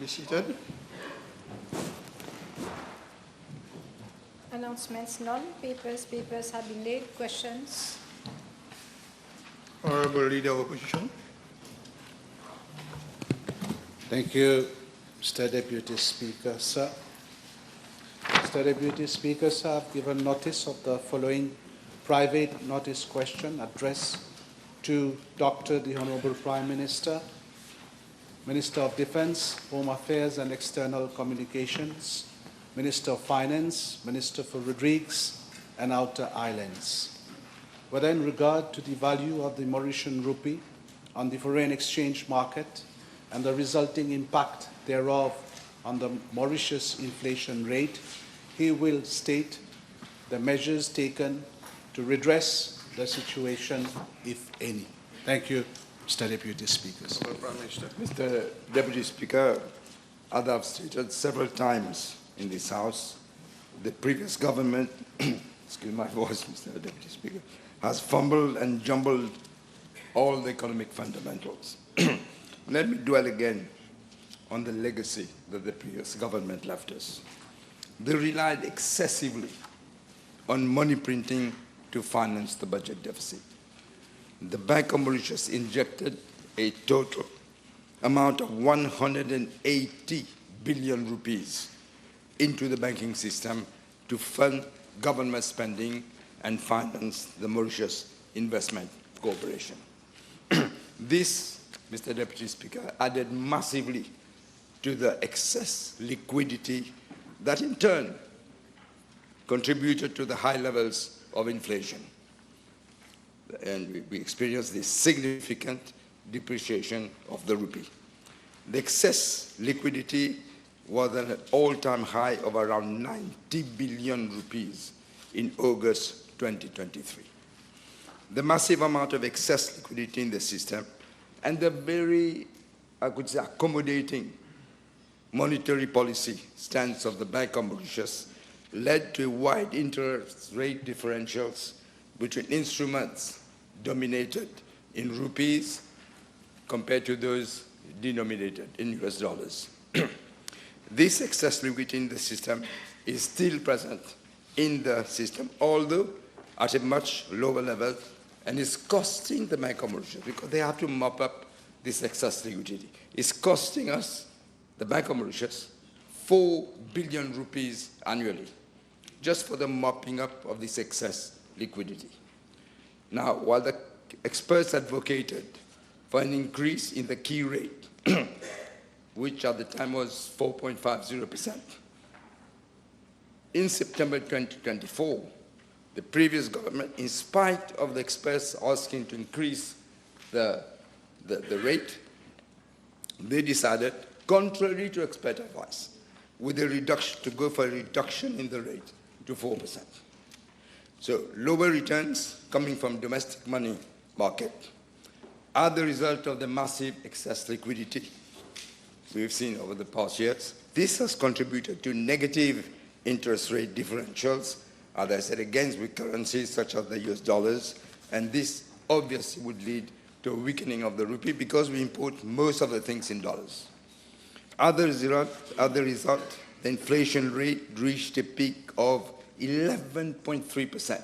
Be seated. Announcements, none. Papers have been laid. Questions? Honorable Leader of Opposition. Thank you, Mr. Deputy Speaker, sir. Mr. Deputy Speaker, sir, I've given notice of the following private notice question addressed to Dr. the Honorable Prime Minister, Minister of Defense, Home Affairs and External Communications, Minister of Finance, Minister for Rodrigues and Outer Islands. Whether in regard to the value of the Mauritian rupee on the foreign exchange market and the resulting impact thereof on the Mauritius inflation rate, he will state the measures taken to redress the situation, if any. Thank you, Mr. Deputy Speaker. Prime Minister. Mr. Deputy Speaker, as I've stated several times in this House, the previous government, excuse my voice, Mr. Deputy Speaker, has fumbled and jumbled all the economic fundamentals. Let me dwell again on the legacy that the previous government left us. They relied excessively on money printing to finance the budget deficit. The Bank of Mauritius injected a total amount of 180 billion rupees into the banking system to fund government spending and finance the Mauritius Investment Corporation. This, Mr. Deputy Speaker, added massively to the excess liquidity that in turn contributed to the high levels of inflation. And we experienced this significant depreciation of the rupee. The excess liquidity was at an all-time high of around 90 billion rupees in August 2023. The massive amount of excess liquidity in the system and the very, I could say, accommodating monetary policy stance of the Bank of Mauritius led to wide interest rate differentials between instruments denominated in rupees compared to those denominated in US dollars. This excess liquidity in the system is still present in the system, although at a much lower level, and is costing the Bank of Mauritius, because they have to mop up this excess liquidity. It's costing us, the Bank of Mauritius, 4 billion rupees annually, just for the mopping up of this excess liquidity. Now, while the experts advocated for an increase in the key rate, which at the time was 4.50%, in September 2024, the previous government, in spite of the experts asking to increase the rate, they decided, contrary to expert advice, with a reduction, to go for a reduction in the rate to 4%. So lower returns coming from domestic money market are the result of the massive excess liquidity we've seen over the past years. This has contributed to negative interest rate differentials, as I said, against with currencies such as the US dollars, and this obviously would lead to a weakening of the rupee because we import most of the things in dollars. As a result, the inflation rate reached a peak of 11.3%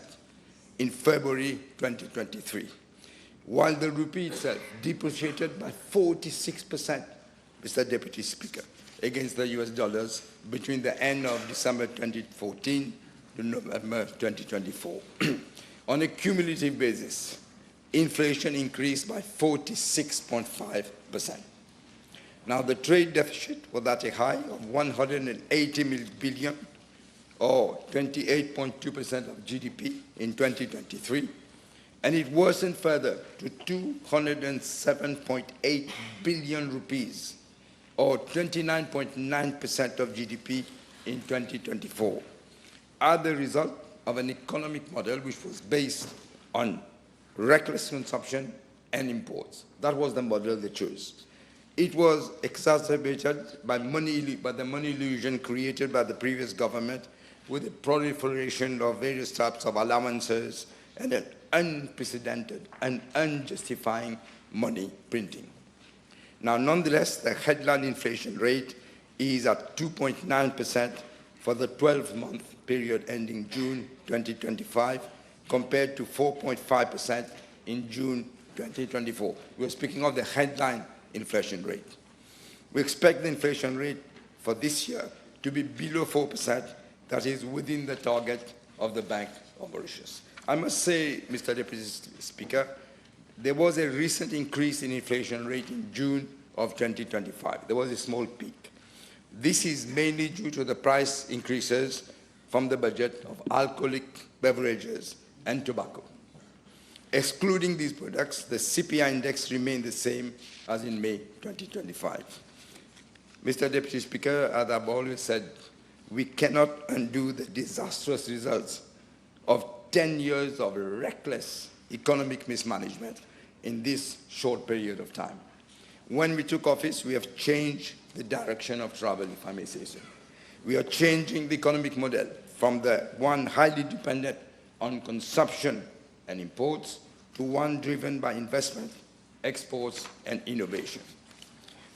in February 2023, while the rupee itself depreciated by 46%, Mr. Deputy Speaker, against the US dollars between the end of December 2014 to November 2024. On a cumulative basis, inflation increased by 46.5%. Now, the trade deficit was at a high of 180 billion, or 28.2% of GDP in 2023, and it worsened further to 207.8 billion rupees, or 29.9% of GDP in 2024, as the result of an economic model which was based on reckless consumption and imports. That was the model they chose. It was exacerbated by the money illusion created by the previous government with the proliferation of various types of allowances and an unprecedented and unjustifying money printing. Now, nonetheless, the headline inflation rate is at 2.9% for the 12-month period ending June 2025, compared to 4.5% in June 2024. We're speaking of the headline inflation rate. We expect the inflation rate for this year to be below 4%, that is within the target of the Bank of Mauritius. I must say, Mr. Deputy Speaker, there was a recent increase in inflation rate in June of 2025. There was a small peak. This is mainly due to the price increases from the budget of alcoholic beverages and tobacco. Excluding these products, the CPI index remained the same as in May 2025. Mr. Deputy Speaker, as I've always said, we cannot undo the disastrous results of 10 years of reckless economic mismanagement in this short period of time. When we took office, we have changed the direction of travel, if I may say so. We are changing the economic model from the one highly dependent on consumption and imports to one driven by investment, exports, and innovation.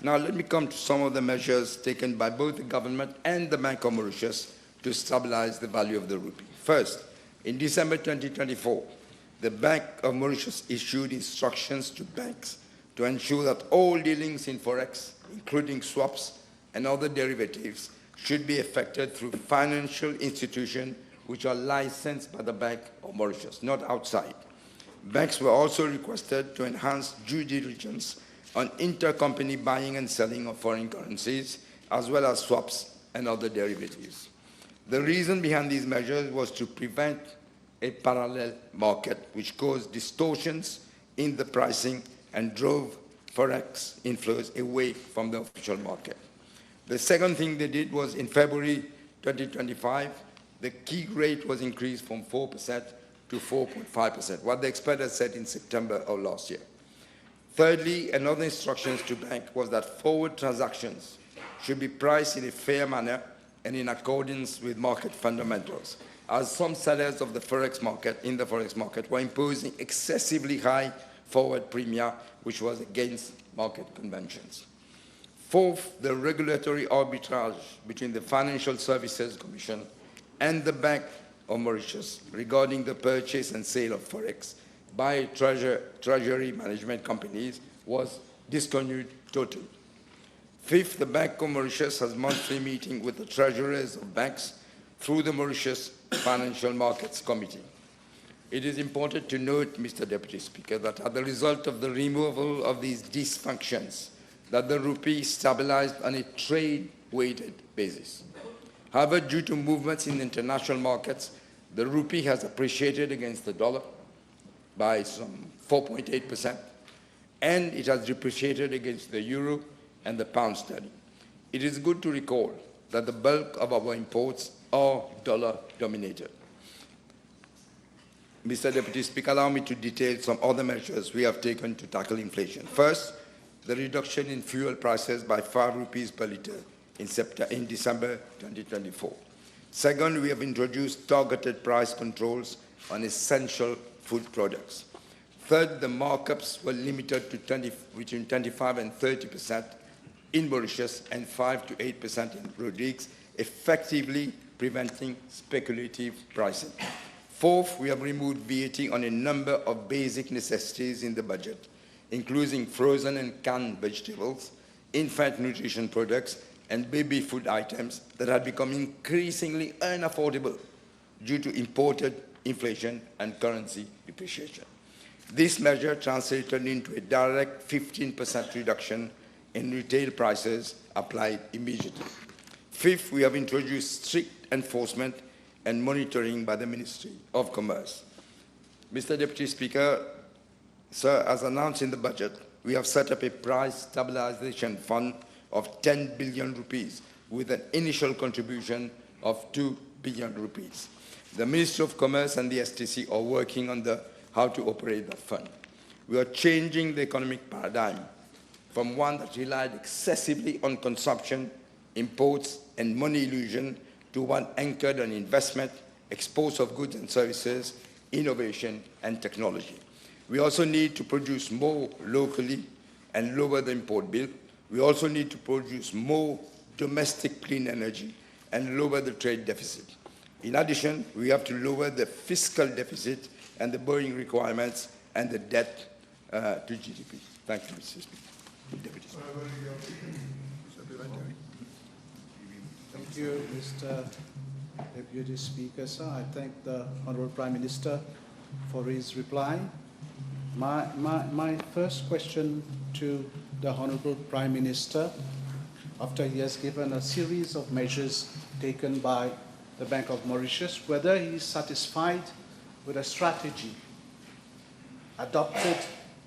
Now, let me come to some of the measures taken by both the government and the Bank of Mauritius to stabilize the value of the rupee. First, in December 2024, the Bank of Mauritius issued instructions to banks to ensure that all dealings in forex, including swaps and other derivatives, should be effected through financial institutions which are licensed by the Bank of Mauritius, not outside. Banks were also requested to enhance due diligence on intercompany buying and selling of foreign currencies, as well as swaps and other derivatives. The reason behind these measures was to prevent a parallel market, which caused distortions in the pricing and drove forex inflows away from the official market. The second thing they did was in February 2025, the key rate was increased from 4% to 4.5%, what the expert had said in September of last year. Thirdly, another instructions to bank was that forward transactions should be priced in a fair manner and in accordance with market fundamentals, as some sellers of the forex market were imposing excessively high forward premia, which was against market conventions. Fourth, the regulatory arbitrage between the Financial Services Commission and the Bank of Mauritius regarding the purchase and sale of forex by treasury management companies was discontinued totally. Fifth, the Bank of Mauritius has monthly meeting with the treasurers of banks through the Mauritius Financial Markets Committee. It is important to note, Mr. Deputy Speaker, that as a result of the removal of these dysfunctions, that the rupee stabilized on a trade-weighted basis. However, due to movements in international markets, the rupee has appreciated against the dollar by some 4.8%, and it has depreciated against the euro and the pound sterling. It is good to recall that the bulk of our imports are dollar-dominated. Mr. Deputy Speaker, allow me to detail some other measures we have taken to tackle inflation. First, the reduction in fuel prices by 5 rupees per litre in December 2024. Second, we have introduced targeted price controls on essential food products. Third, the markups were limited to between 25 and 30% in Mauritius and 5 to 8% in Rupee, effectively preventing speculative pricing. Fourth, we have removed VAT on a number of basic necessities in the budget, including frozen and canned vegetables, infant nutrition products, and baby food items that had become increasingly unaffordable due to imported inflation and currency depreciation. This measure translated into a direct 15% reduction in retail prices applied immediately. Fifth, we have introduced strict enforcement and monitoring by the Ministry of Commerce. Mr. Deputy Speaker, sir, as announced in the budget, we have set up a price stabilization fund of 10 billion rupees with an initial contribution of 2 billion rupees. The Ministry of Commerce and the STC are working on how to operate the fund. We are changing the economic paradigm from one that relied excessively on consumption, imports, and money illusion to one anchored on investment, exports of goods and services, innovation, and technology. We also need to produce more locally and lower the import bill. We also need to produce more domestic clean energy and lower the trade deficit. In addition, we have to lower the fiscal deficit and the borrowing requirements and the debt to GDP. Thank you, Mr. Speaker. Deputy Speaker. Thank you, Mr. Deputy Speaker, sir. I thank the Honourable Prime Minister for his reply. My first question to the Honourable Prime Minister, after he has given a series of measures taken by the Bank of Mauritius, whether he is satisfied with a strategy adopted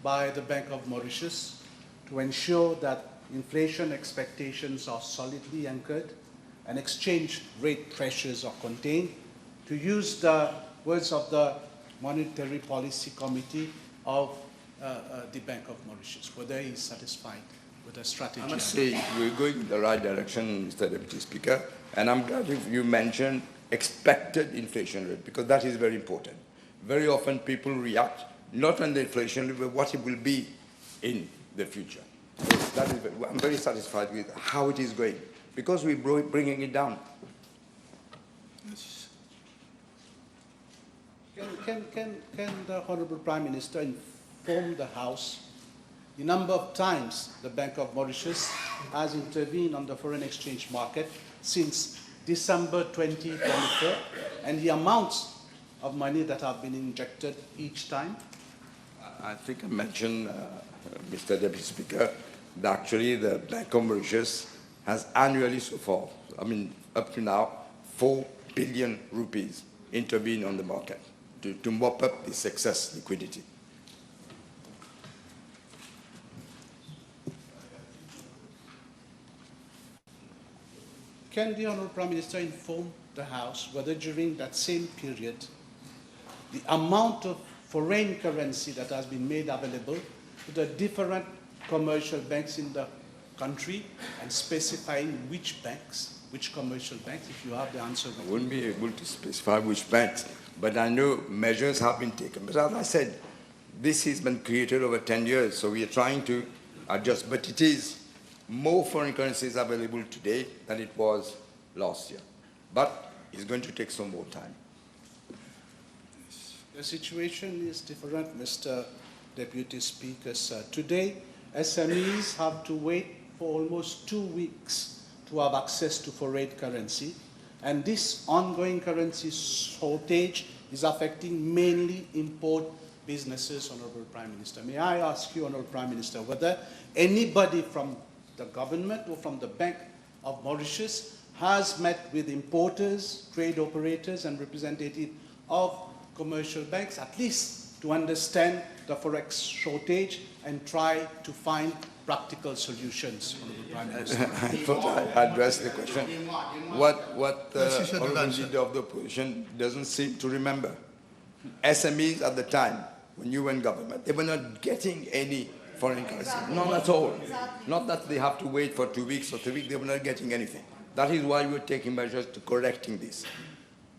by the Bank of Mauritius to ensure that inflation expectations are solidly anchored and exchange rate pressures are contained, to use the words of the Monetary Policy Committee of the Bank of Mauritius, whether he is satisfied with the strategy. I must say we're going in the right direction, Mr. Deputy Speaker, and I'm glad you mentioned expected inflation rate, because that is very important. Very often people react not on the inflation rate, but what it will be in the future. So I'm very satisfied with how it is going, because we're bringing it down. Can the Honourable Prime Minister inform the House the number of times the Bank of Mauritius has intervened on the foreign exchange market since December 2024, and the amounts of money that have been injected each time? I think I mentioned, Mr. Deputy Speaker, that actually the Bank of Mauritius has annually so far, up to now, 4 billion rupees intervened on the market to mop up this excess liquidity. Can the Honourable Prime Minister inform the House whether during that same period the amount of foreign currency that has been made available to the different commercial banks in the country, and specifying which banks, which commercial banks, if you have the answer? I wouldn't be able to specify which banks, but I know measures have been taken. But as I said, this has been created over 10 years, so we are trying to adjust. But it is more foreign currencies available today than it was last year. But it's going to take some more time. The situation is different, Mr. Deputy Speaker, sir. Today, SMEs have to wait for almost 2 weeks to have access to foreign currency, and this ongoing currency shortage is affecting mainly import businesses, Honourable Prime Minister. May I ask you, Honourable Prime Minister, whether anybody from the government or from the Bank of Mauritius has met with importers, trade operators and representatives of commercial banks, at least to understand the forex shortage and try to find practical solutions, Honourable Prime Minister? I thought I addressed the question. What the Honourable Leader of the Opposition doesn't seem to remember. SMEs at the time, when you were in government, they were not getting any foreign currency. None at all. Not that they have to wait for 2 weeks or 3 weeks, they were not getting anything. That is why we're taking measures to correcting this.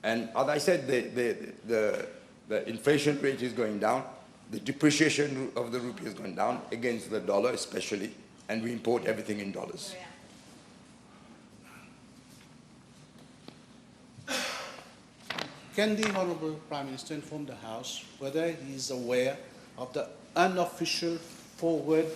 And as I said, the inflation rate is going down, the depreciation of the rupee is going down against the dollar especially, and we import everything in dollars. Can the Honourable Prime Minister inform the House whether he is aware of the unofficial forward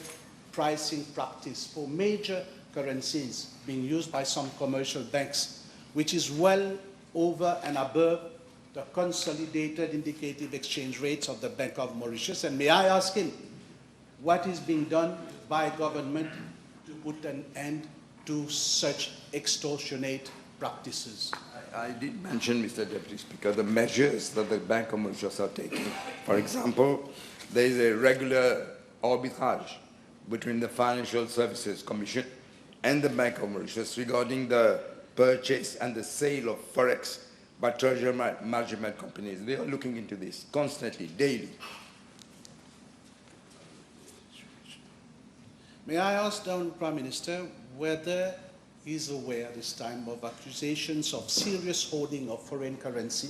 pricing practice for major currencies being used by some commercial banks, which is well over and above the consolidated indicative exchange rates of the Bank of Mauritius? And may I ask him what is being done by government to put an end to such extortionate practices? I did mention, Mr. Deputy Speaker, the measures that the Bank of Mauritius are taking. For example, there is a regular arbitrage between the Financial Services Commission and the Bank of Mauritius regarding the purchase and the sale of forex by treasury management companies. They are looking into this constantly, daily. May I ask the Honourable Prime Minister whether he is aware this time of accusations of serious hoarding of foreign currency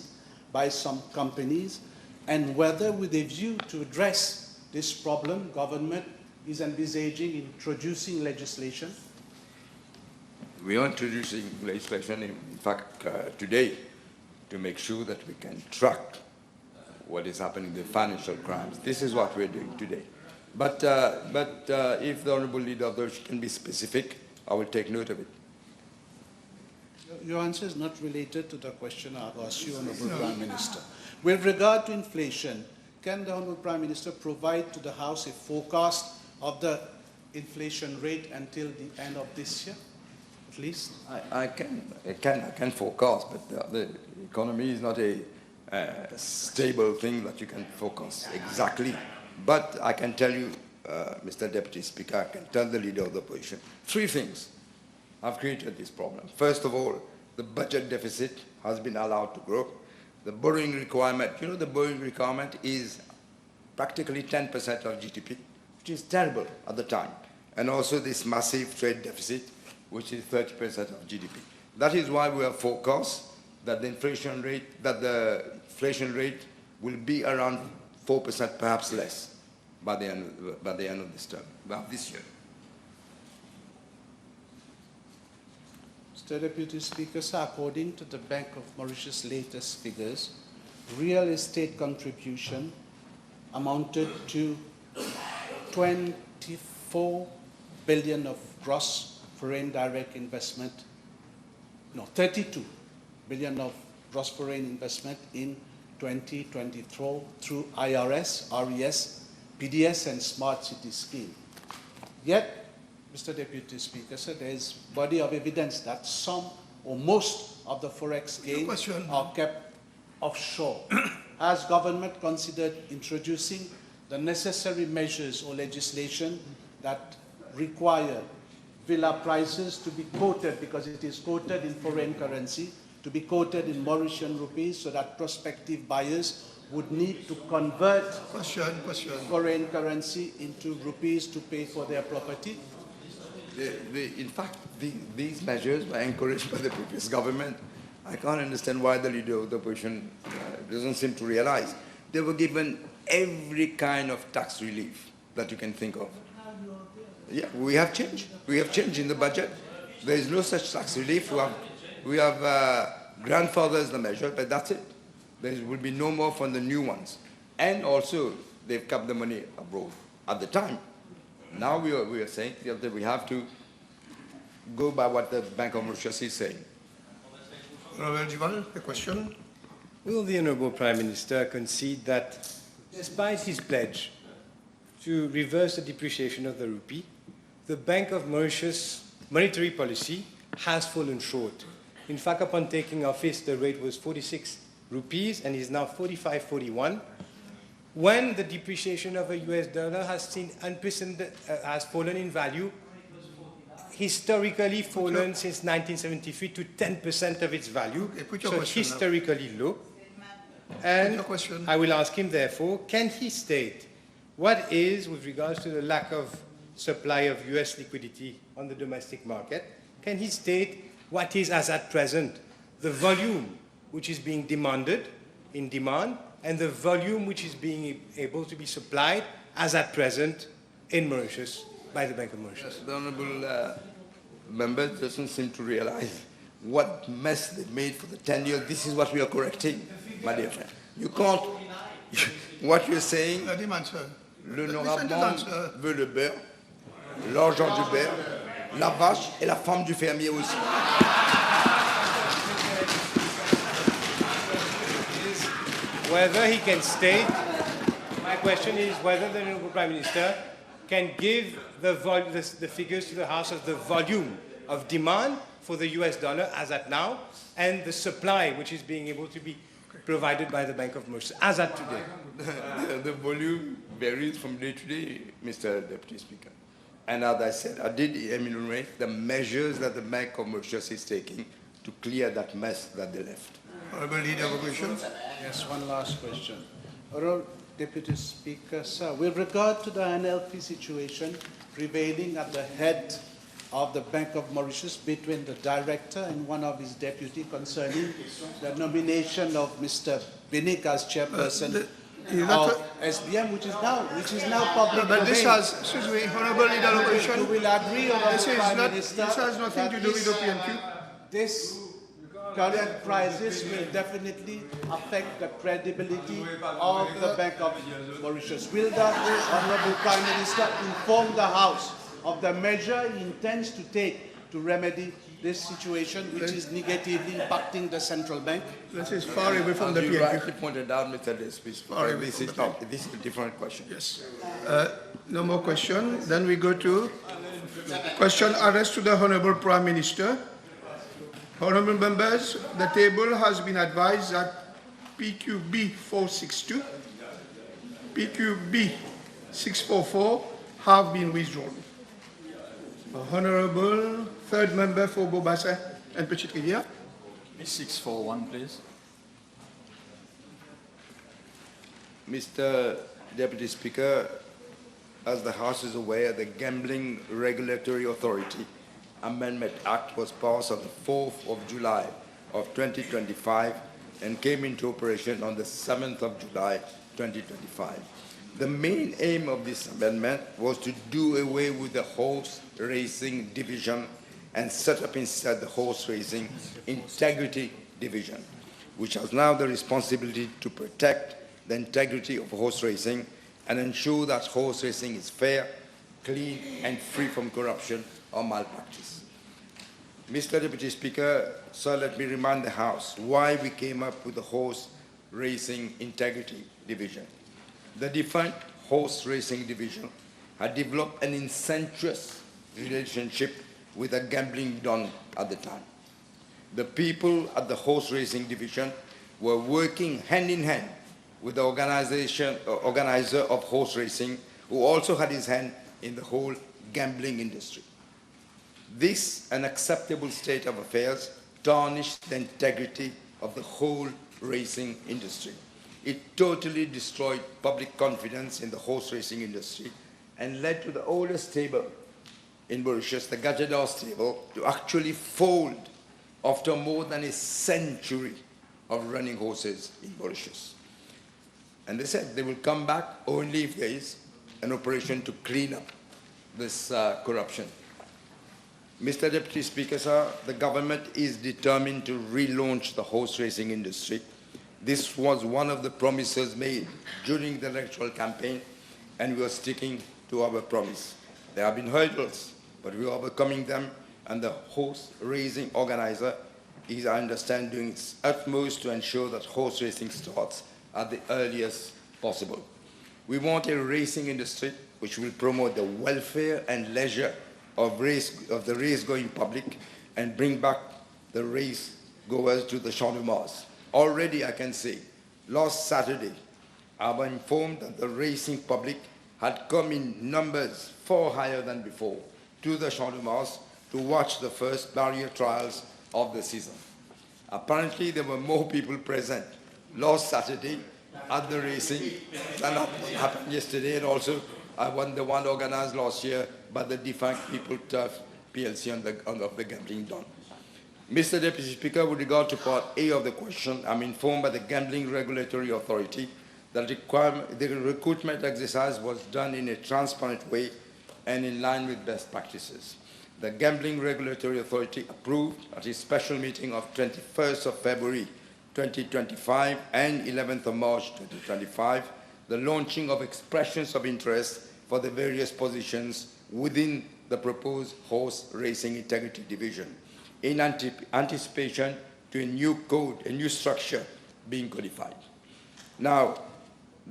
by some companies, and whether, with a view to address this problem, government is envisaging introducing legislation? We are introducing legislation, in fact, today, to make sure that we can track what is happening, the financial crimes. This is what we're doing today. But if the Honourable Leader of the House can be specific, I will take note of it. Your answer is not related to the question I've asked you, Honourable Prime Minister. With regard to inflation, can the Honourable Prime Minister provide to the House a forecast of the inflation rate until the end of this year, at least? I can forecast, but the economy is not a stable thing that you can forecast exactly. But I can tell you, Mr. Deputy Speaker, I can tell the Leader of the Opposition, three things have created this problem. First of all, the budget deficit has been allowed to grow. The borrowing requirement, you know, the borrowing requirement is practically 10% of GDP, which is terrible at the time. And also this massive trade deficit, which is 30% of GDP. That is why we have forecast that the inflation rate will be around 4%, perhaps less, by the end of this term, about this year. Mr. Deputy Speaker, sir, according to the Bank of Mauritius' latest figures, real estate contribution amounted to 24 billion of gross foreign direct investment, no, 32 billion of gross foreign investment in 2023 through IRS, RES, PDS and Smart City Scheme. Yet, Mr. Deputy Speaker, sir, there is body of evidence that some or most of the forex gains are kept offshore. Has government considered introducing the necessary measures or legislation that require villa prices to be quoted, because it is quoted in foreign currency, to be quoted in Mauritian rupees, so that prospective buyers would need to convert foreign currency into rupees to pay for their property? In fact, these measures were encouraged by the previous government. I can't understand why the Leader of the Opposition doesn't seem to realize. They were given every kind of tax relief that you can think of. Yeah, we have changed. We have changed in the budget. There is no such tax relief. We have grandfathers the measure, but that's it. There will be no more from the new ones. And also, they've kept the money abroad at the time. Now we are saying that we have to go by what the Bank of Mauritius is saying. Honourable Duval, a question. Will the Honourable Prime Minister concede that, despite his pledge to reverse the depreciation of the rupee, the Bank of Mauritius' monetary policy has fallen short? In fact, upon taking office, the rate was 46 rupees and is now 45.41. When the depreciation of a US dollar has seen unprecedented, has fallen in value, historically fallen since 1973 to 10% of its value, so historically low. And I will ask him, therefore, can he state what is, with regards to the lack of supply of US liquidity on the domestic market, can he state what is, as at present, the volume which is being demanded in demand and the volume which is being able to be supplied as at present in Mauritius by the Bank of Mauritius? The Honourable Member doesn't seem to realize what mess they made for the 10 years. This is what we are correcting, my dear friend. You can't... What you're saying, le Honorable veut le beurre, l'argent du beurre, la vache et la femme du fermier aussi. Whether he can state, my question is whether the Honourable Prime Minister can give the figures to the House of the volume of demand for the US dollar as at now and the supply which is being able to be provided by the Bank of Mauritius as at today. The volume varies from day to day, Mr. Deputy Speaker. And as I said, I did enumerate the measures that the Bank of Mauritius is taking to clear that mess that they left. Honourable Leader of Opposition. Yes, one last question. Honourable Deputy Speaker, sir, with regard to the NLP situation prevailing at the head of the Bank of Mauritius between the director and one of his deputy concerning the nomination of Mr. Binik as chairperson of SBM, which is now public But this domain. has, excuse me, Honorable Leader of You Opposition, will agree, Honorable Prime Minister, this has nothing to do with the PNQ. This current crisis will definitely affect the credibility of the Bank of Mauritius. Will the Honorable Prime Minister inform the House of the measure he intends to take to remedy this situation, which is negatively impacting the central bank? This is far away from the You PNQ. rightly pointed out, Mr. Despis, this is a different question. Yes. No more question. Then we go to question addressed to the Honorable Prime Minister. Honorable members, the table has been advised that PQB 462, PQB 644 have been withdrawn. Honorable third member for Bobassa and Petite Rivière. 641, please. Mr. Deputy Speaker, as the House is aware, the Gambling Regulatory Authority Amendment Act was passed on the 4th of July of 2025 and came into operation on the 7th of July 2025. The main aim of this amendment was to do away with the horse racing division and set up instead the horse racing integrity division, which has now the responsibility to protect the integrity of horse racing and ensure that horse racing is fair, clean, and free from corruption or malpractice. Mr. Deputy Speaker, sir, let me remind the House why we came up with the horse racing integrity division. The defunct horse racing division had developed an incestuous relationship with a gambling don at the time. The people at the horse racing division were working hand in hand with the organizer of horse racing, who also had his hand in the whole gambling industry. This unacceptable state of affairs tarnished the integrity of the whole racing industry. It totally destroyed public confidence in the horse racing industry and led to the oldest stable in Mauritius, the Gajador stable, to actually fold after more than a century of running horses in Mauritius. And they said they will come back only if there is an operation to clean up this corruption. Mr. Deputy Speaker, sir, the government is determined to relaunch the horse racing industry. This was one of the promises made during the electoral campaign, and we are sticking to our promise. There have been hurdles, but we are overcoming them, and the horse racing organizer is, I understand, doing its utmost to ensure that horse racing starts at the earliest possible. We want a racing industry which will promote the welfare and leisure of the race-going public and bring back the race goers to the Champ de Mars. Already I can say, last Saturday, I was informed that the racing public had come in numbers far higher than before to the Champ de Mars to watch the first barrier trials of the season. Apparently, there were more people present last Saturday at the racing than happened yesterday, and also I won the one organized last year by the defunct People Turf PLC of the gambling don. Mr. Deputy Speaker, with regard to part A of the question, I'm informed by the Gambling Regulatory Authority that the recruitment exercise was done in a transparent way and in line with best practices. The Gambling Regulatory Authority approved at its special meeting of 21st of February 2025 and 11th of March 2025 the launching of expressions of interest for the various positions within the proposed horse racing integrity division in anticipation to a new code, a new structure being codified. Now,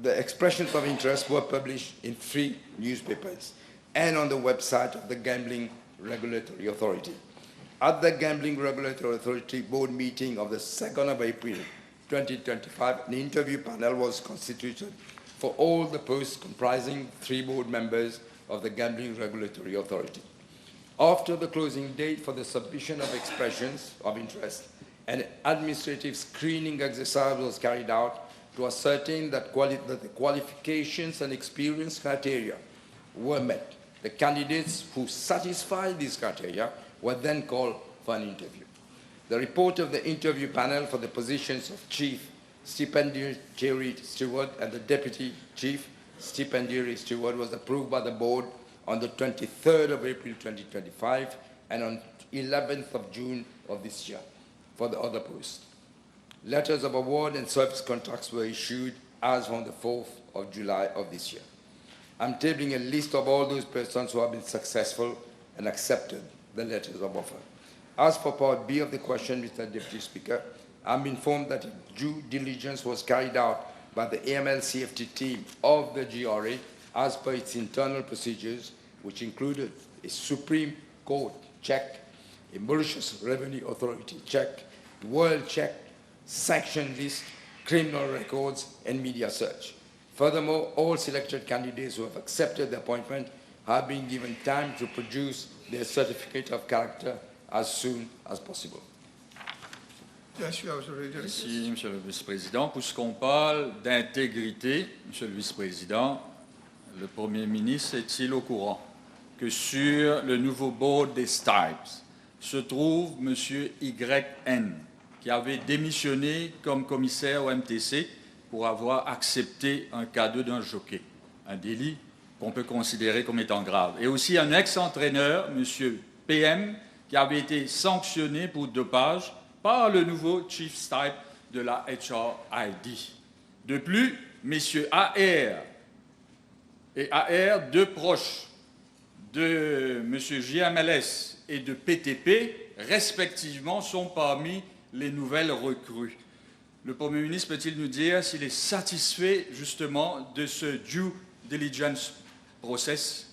the expressions of interest were published in 3 newspapers and on the website of the Gambling Regulatory Authority. At the Gambling Regulatory Authority board meeting of the 2nd of April 2025, an interview panel was constituted for all the posts comprising 3 board members of the Gambling Regulatory Authority. After the closing date for the submission of expressions of interest, an administrative screening exercise was carried out to ascertain that the qualifications and experience criteria were met. The candidates who satisfied these criteria were then called for an interview. The report of the interview panel for the positions of Chief stipendiary steward and the deputy chief stipendiary steward was approved by the board on the 23rd of April 2025 and on 11th of June of this year for the other posts. Letters of award and service contracts were issued as on the 4th of July of this year. I'm tabling a list of all those persons who have been successful and accepted the letters of offer. As for part B of the question, Mr. Deputy Speaker, I'm informed that due diligence was carried out by the AML-CFT team of the GRA as per its internal procedures, which included a Supreme Court check, a Mauritius Revenue Authority check, world check, sanction list, criminal records, and media search. Furthermore, all selected candidates who have accepted the appointment have been given time to produce their certificate of character as soon as possible. Yes, you are already. Merci, Monsieur le Vice-président. Puisqu'on parle d'intégrité, Monsieur le Vice-président, le Premier ministre est-il au courant que sur le nouveau board des Stipes se trouve Monsieur YN, qui avait démissionné comme commissaire au MTC pour avoir accepté un cadeau d'un jockey, un délit qu'on peut considérer comme étant grave. Et aussi un ex-entraîneur, M. PM, qui avait été sanctionné pour dopage par le nouveau Chief Stipe de la HRID. De plus, M. AR et AR, deux proches de M. JMLS et de PTP, respectivement, sont parmi les nouvelles recrues. Le Premier ministre peut-il nous dire s'il est satisfait justement de ce due diligence process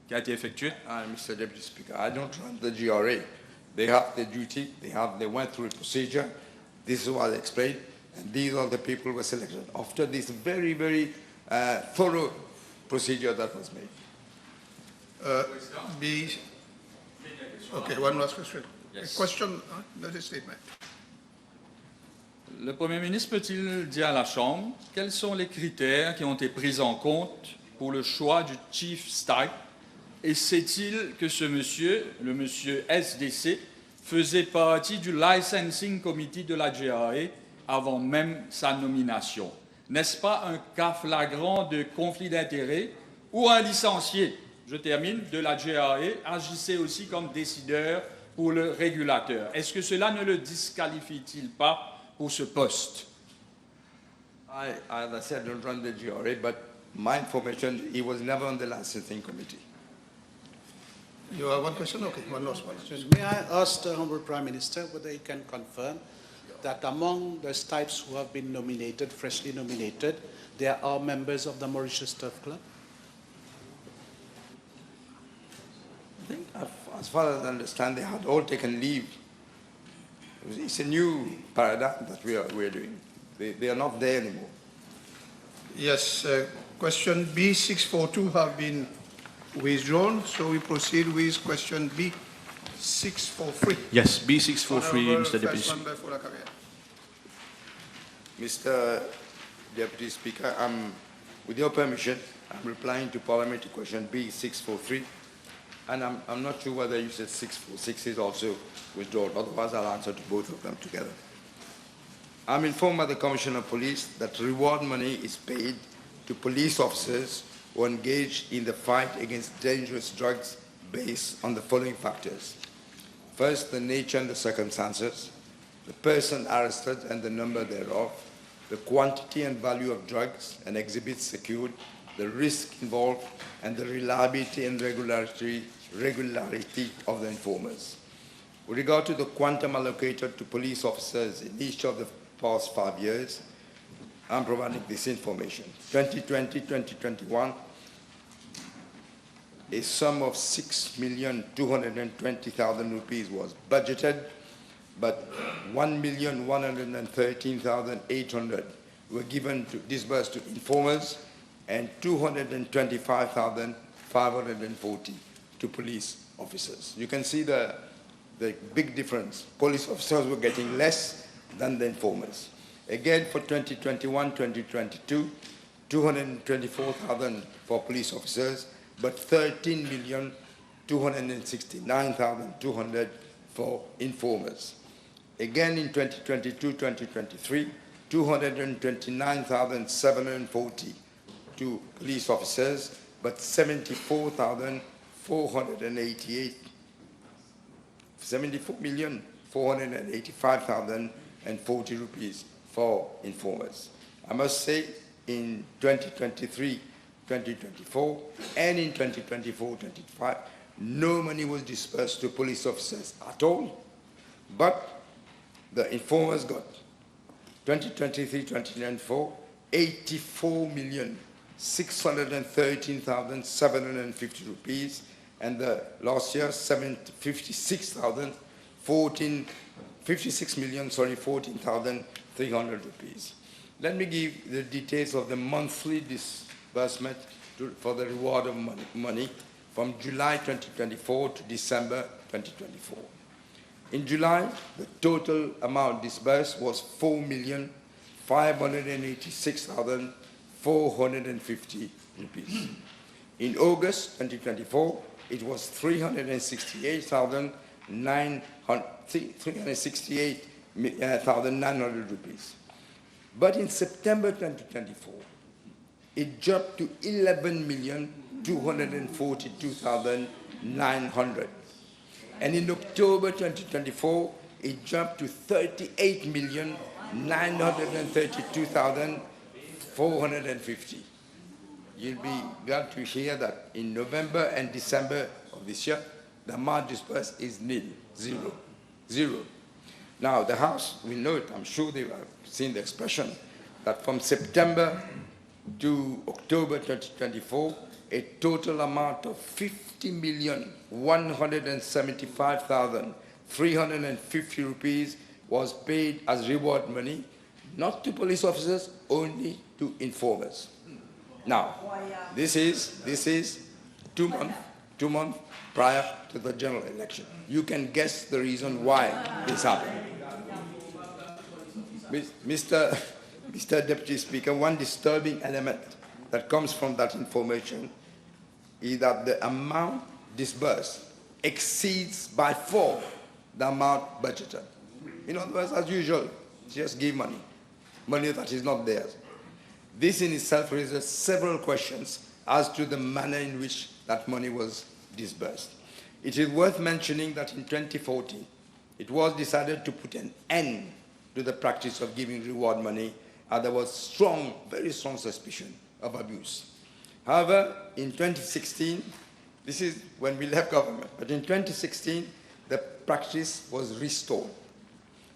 qui a été effectué? Mr. Deputy Speaker, I don't run the GRA. They have their duty, they went through a procedure. This is what I explained, and these are the people who were selected after this very, very thorough procedure that was made. Okay, one last question. Yes. A question, not a statement. Le Premier ministre peut-il dire à la Chambre quels sont les critères qui ont été pris en compte pour le choix du Chief Stipe? Et sait-il que ce monsieur, le monsieur SDC, faisait partie du Licensing Committee de la GRA avant même sa nomination? N'est-ce pas un cas flagrant de conflit d'intérêts où un licencié, je termine, de la GRA agissait aussi comme décideur pour le régulateur? Est-ce que cela ne le disqualifie-t-il pas pour ce poste? As I said, I don't run the GRA, but my information, he was never on the licensing committee. You have one question? Okay, one last one. May I ask the Honourable Prime Minister whether he can confirm that among the Stipes who have been nominated, freshly nominated, there are members of the Mauritius Turf Club? I think, as far as I understand, they had all taken leave. It's a new paradigm that we are doing. They are not there anymore. Yes, question B642 have been withdrawn, so we proceed with question B643. Yes, B643, Honourable Mr. Deputy First Speaker. Member for La Carrière. Mr. Deputy Speaker, with your permission, I'm replying to parliamentary question B643, and I'm not sure whether you said 646 is also withdrawn. Otherwise, I'll answer to both of them together. I'm informed by the Commissioner of Police that reward money is paid to police officers who engage in the fight against dangerous drugs based on the following factors. First, the nature and the circumstances, the person arrested and the number thereof, the quantity and value of drugs and exhibits secured, the risk involved, and the reliability and regularity of the informers. With regard to the quantum allocated to police officers in each of the past 5 years, I'm providing this information. 2020-2021, a sum of 6,220,000 rupees was budgeted, but 1,113,800 were disbursed to informers, and 225,540 to police officers. You can see the big difference. Police officers were getting less than the informers. Again, for 2021-2022, 224,000 for police officers, but 13,269,200 for informers. Again, in 2022-2023, 229,740 to police officers, but 74,485,040 rupees for informers. I must say, in 2023, 2024, and in 2024-25, no money was dispersed to police officers at all, but the informers got 2023-2024, 84,613,750 rupees, and the last year, 14,300 rupees. Let me give the details of the monthly disbursement for the reward of money from July 2024 to December 2024. In July, the total amount disbursed was 4,586,450 rupees. In August 2024, it was 368,900 rupees. But in September 2024, it jumped to 11,242,900. And in October 2024, it jumped to 38,932,450. You'll be glad to hear that in November and December of this year, the amount disbursed is nil, zero. Now, the House will know it, I'm sure they have seen the expression, that from September to October 2024, a total amount of 50,175,350 rupees was paid as reward money, not to police officers, only to informers. Now, this is 2 months prior to the general election. You can guess the reason why this happened. Mr. Deputy Speaker, one disturbing element that comes from that information is that the amount disbursed exceeds by 4 the amount budgeted. In other words, as usual, just give money that is not theirs. This in itself raises several questions as to the manner in which that money was disbursed. It is worth mentioning that in 2014, it was decided to put an end to the practice of giving reward money, and there was very strong suspicion of abuse. However, in 2016, this is when we left government, but in 2016, the practice was restored.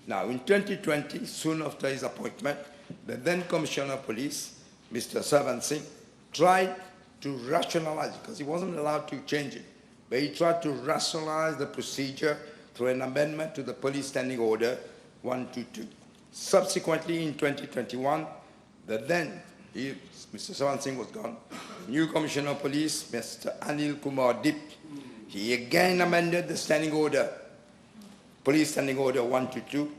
Now, in 2020, soon after his appointment, the then Commissioner of Police, Mr. Sarvan Singh, tried to rationalize, because he wasn't allowed to change it, but he tried to rationalize the procedure through an amendment to the Police Standing Order 122. Subsequently, in 2021, Mr. Sarvan Singh was gone. The new Commissioner of Police, Mr. Anil Kumar Dip, he again amended the Standing Order, Police Standing Order 122,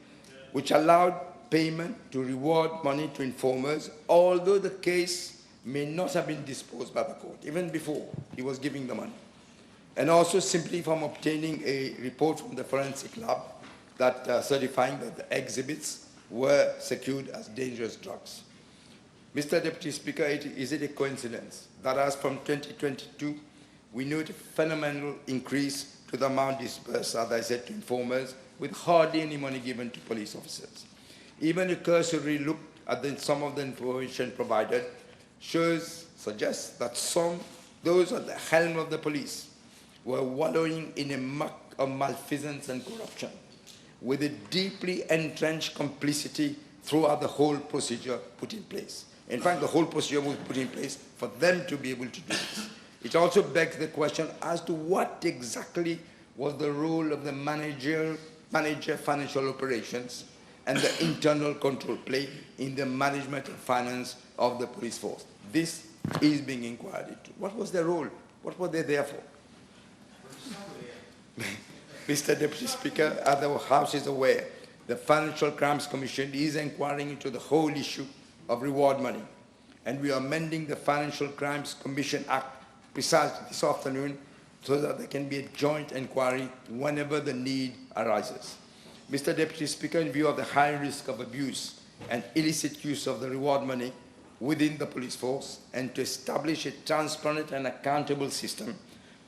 which allowed payment to reward money to informers, although the case may not have been disposed by the court, even before he was giving the money. And also simply from obtaining a report from the forensic lab that certifying that the exhibits were secured as dangerous drugs. Mr. Deputy Speaker, is it a coincidence that as from 2022, we note a phenomenal increase to the amount disbursed, as I said, to informers, with hardly any money given to police officers. Even a cursory look at some of the information provided suggests that those at the helm of the police were wallowing in a muck of malfeasance and corruption, with a deeply entrenched complicity throughout the whole procedure put in place. In fact, the whole procedure was put in place for them to be able to do this. It also begs the question as to what exactly was the role of the manager financial operations and the internal control play in the management and finance of the police force. This is being inquired into. What was their role? What were they there for? Mr. Deputy Speaker, as the House is aware, the Financial Crimes Commission is inquiring into the whole issue of reward money, and we are amending the Financial Crimes Commission Act precisely this afternoon so that there can be a joint inquiry whenever the need arises. Mr. Deputy Speaker, in view of the high risk of abuse and illicit use of the reward money within the police force, and to establish a transparent and accountable system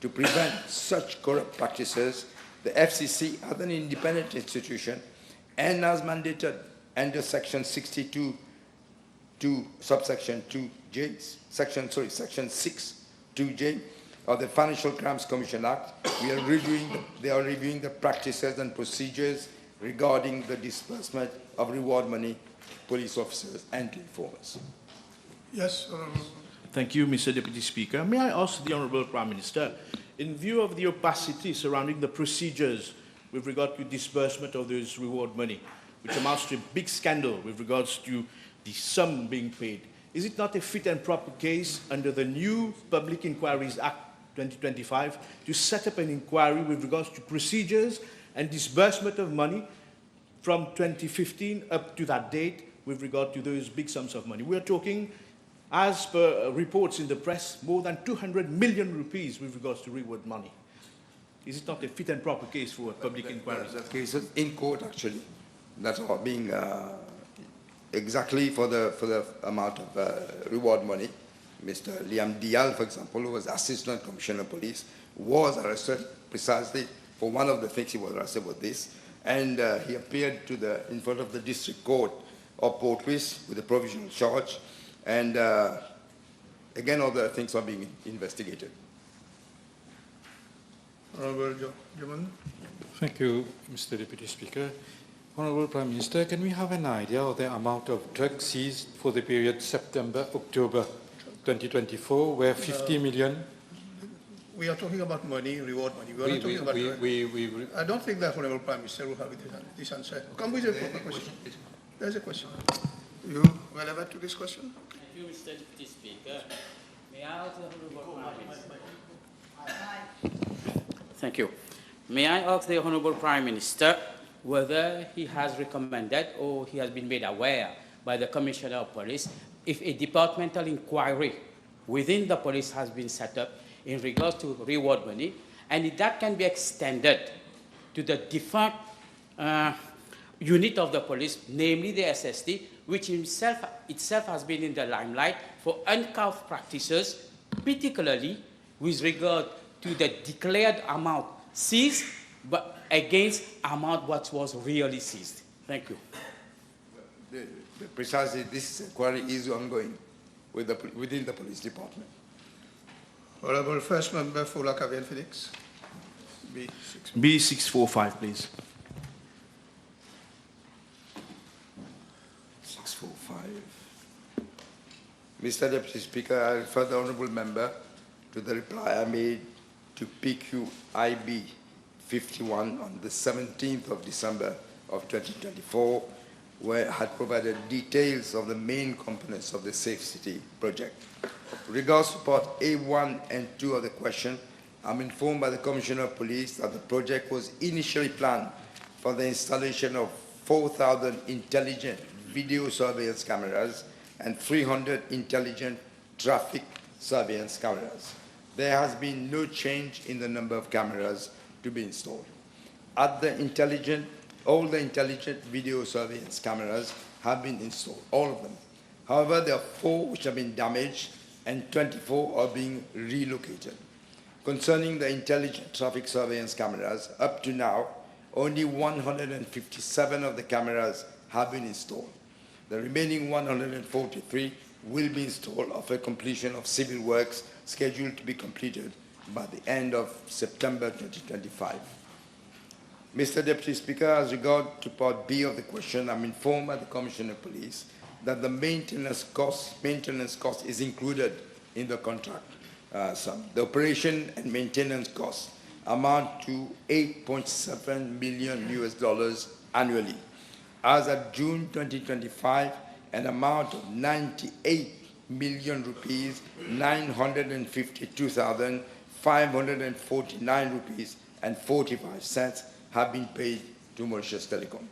to prevent such corrupt practices, the FCC, as an independent institution, and as mandated under Section 62, subsection 2J, section 6, 2J of the Financial Crimes Commission Act, they are reviewing the practices and procedures regarding the disbursement of reward money to police officers and to informers. Yes, Thank you, Mr. Deputy Speaker. May I ask the Honourable Prime Minister, in view of the opacity surrounding the procedures with regard to disbursement of those reward money, which amounts to a big scandal with regards to the sum being paid, is it not a fit and proper case under the new Public Inquiries Act 2025 to set up an inquiry with regards to procedures and disbursement of money from 2015 up to that date with regard to those big sums of money? We are talking, as per reports in the press, more than 200 million rupees with regards to reward money. Is it not a fit and proper case for a public inquiry? The cases in court, actually, that's all being exactly for the amount of reward money. Mr. Liam Dial, for example, who was Assistant Commissioner of Police, was arrested precisely for one of the things he was arrested with this, and he appeared in front of the District Court of Port Louis with a provisional charge, and again, all the things are being investigated. Honourable Jumon. Thank you, Mr. Deputy Speaker. Honourable Prime Minister, can we have an idea of the amount of drugs seized for the period September-October 2024, where 50 million... We are talking about money, reward money. We are not talking about... I don't think that Honourable Prime Minister will have this answer. Come with a proper question. There's a question. You relevant to this question? Thank you, Mr. Deputy Speaker. May I ask the Honourable Prime Minister? Thank you. May I ask the Honourable Prime Minister whether he has recommended or he has been made aware by the Commissioner of Police if a departmental inquiry within the police has been set up in regards to reward money, and if that can be extended to the defunct unit of the police, namely the SST, which itself has been in the limelight for uncouth practices, particularly with regard to the declared amount seized, but against amount what was really seized. Thank you. Precisely, this inquiry is ongoing within the police department. Honourable First Member for Lacavian Felix. B645, please. 645. Mr. Deputy Speaker, I refer the Honourable Member to the reply I made to PQIB 51 on the 17th of December of 2024, where I had provided details of the main components of the Safe City project. With regards to part A1 and 2 of the question, I'm informed by the Commissioner of Police that the project was initially planned for the installation of 4,000 intelligent video surveillance cameras and 300 intelligent traffic surveillance cameras. There has been no change in the number of cameras to be installed. All the intelligent video surveillance cameras have been installed, all of them. However, there are 4 which have been damaged and 24 are being relocated. Concerning the intelligent traffic surveillance cameras, up to now, only 157 of the cameras have been installed. The remaining 143 will be installed after completion of civil works scheduled to be completed by the end of September 2025. Mr. Deputy Speaker, as regard to part B of the question, I'm informed by the Commissioner of Police that the maintenance cost is included in the contract sum. The operation and maintenance costs amount to $8.7 million annually. As of June 2025, an amount of 98 million rupees, 952,549 rupees and 45 cents have been paid to Mauritius Telecom.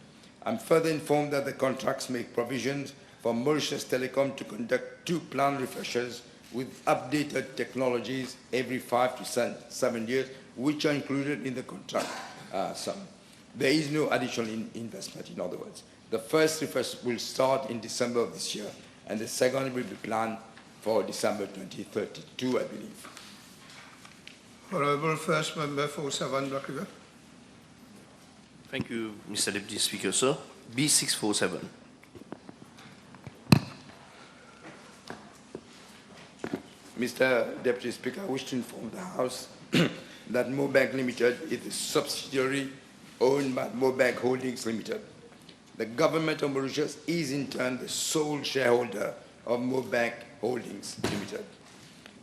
I'm further informed that the contracts make provisions for Mauritius Telecom to conduct 2 plant refreshers with updated technologies every 5 to 7 years, which are included in the contract sum. There is no additional investment, in other words. The first reverse will start in December of this year, and the second will be planned for December 2032, I believe. Honorable First Member for Savannah Black River. Thank you, Mr. Deputy Speaker, sir. B647. Mr. Deputy Speaker, I wish to inform the House that MauBank Limited is a subsidiary owned by MauBank Holdings Limited. The government of Mauritius is in turn the sole shareholder of MauBank Holdings Limited.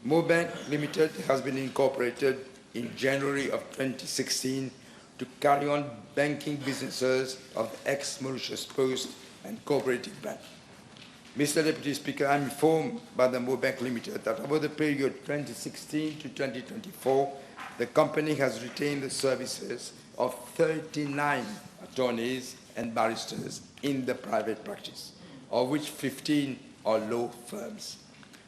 MauBank Limited has been incorporated in January of 2016 to carry on banking businesses of the ex-Mauritius Post and Cooperative Bank. Mr. Deputy Speaker, I am informed by the MauBank Limited that over the period 2016 to 2024, the company has retained the services of 39 attorneys and barristers in the private practice, of which 15 are law firms.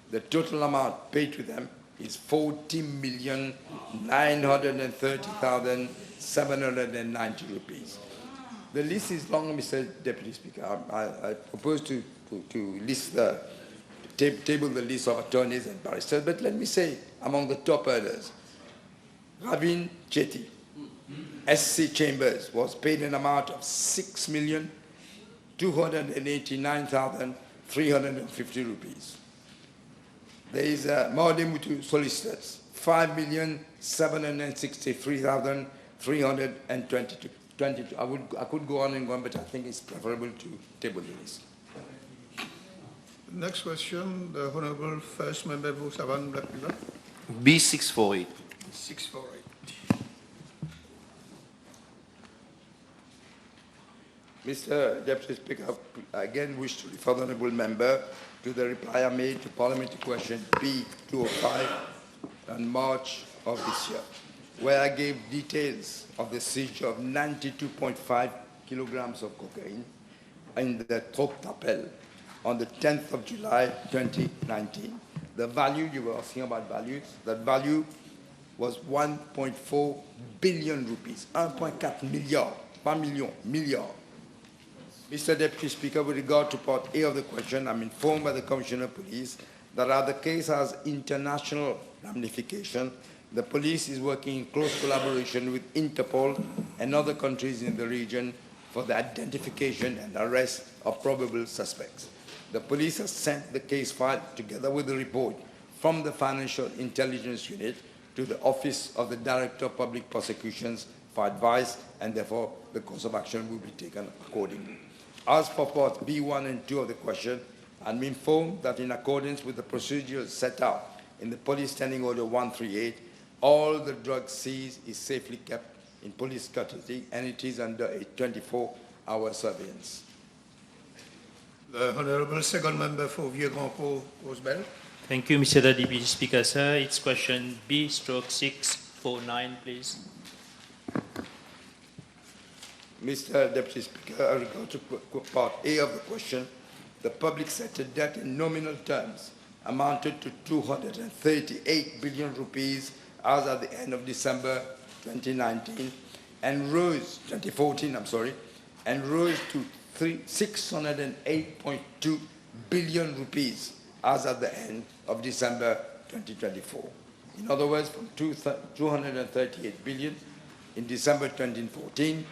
The total amount paid to them is 40,930,790 rupees. The list is long, Mr. Deputy Speaker. I propose to list table the list of attorneys and barristers, but let me say, among the top earners, Ravin Chetty, SC Chambers, was paid an amount of 6,289,350 rupees. There is Mardi Solicitors, 5,763,322. I could go on and go on, but I think it's preferable to table the list. Next question, the Honorable First Member for Savannah Black River. B648. 648. Mr. Deputy Speaker, I again wish to refer the Honourable Member to the reply I made to Parliamentary Question B205 on March of this year, where I gave details of the seizure of 92.5 kilograms of cocaine in the Trop Tapel on the 10th of July 2019. The value, you were asking about values, that value was 1.4 billion rupees, 1.4 milliard, 1 million, milliard. Mr. Deputy Speaker, with regard to part A of the question, I'm informed by the Commissioner of Police that as the case has international ramification, the police is working in close collaboration with Interpol and other countries in the region for the identification and arrest of probable suspects. The police has sent the case file together with the report from the Financial Intelligence Unit to the Office of the Director of Public Prosecutions for advice, and therefore the course of action will be taken accordingly. As for part B1 and 2 of the question, I'm informed that in accordance with the procedures set out in the Police Standing Order 138, all the drugs seized is safely kept in police custody and it is under a 24-hour surveillance. The Honorable Second Member for Vieux-Grand-Port, Rosebel. Thank you, Mr. Deputy Speaker, sir. It's question B/649, please. Mr. Deputy Speaker, I regard to part A of the question, the public sector debt in nominal terms amounted to 238 billion rupees as at the end of December 2019 and rose, 2014, I'm sorry, and rose to 608.2 billion rupees as at the end of December 2024. In other words, from 238 billion in December 2014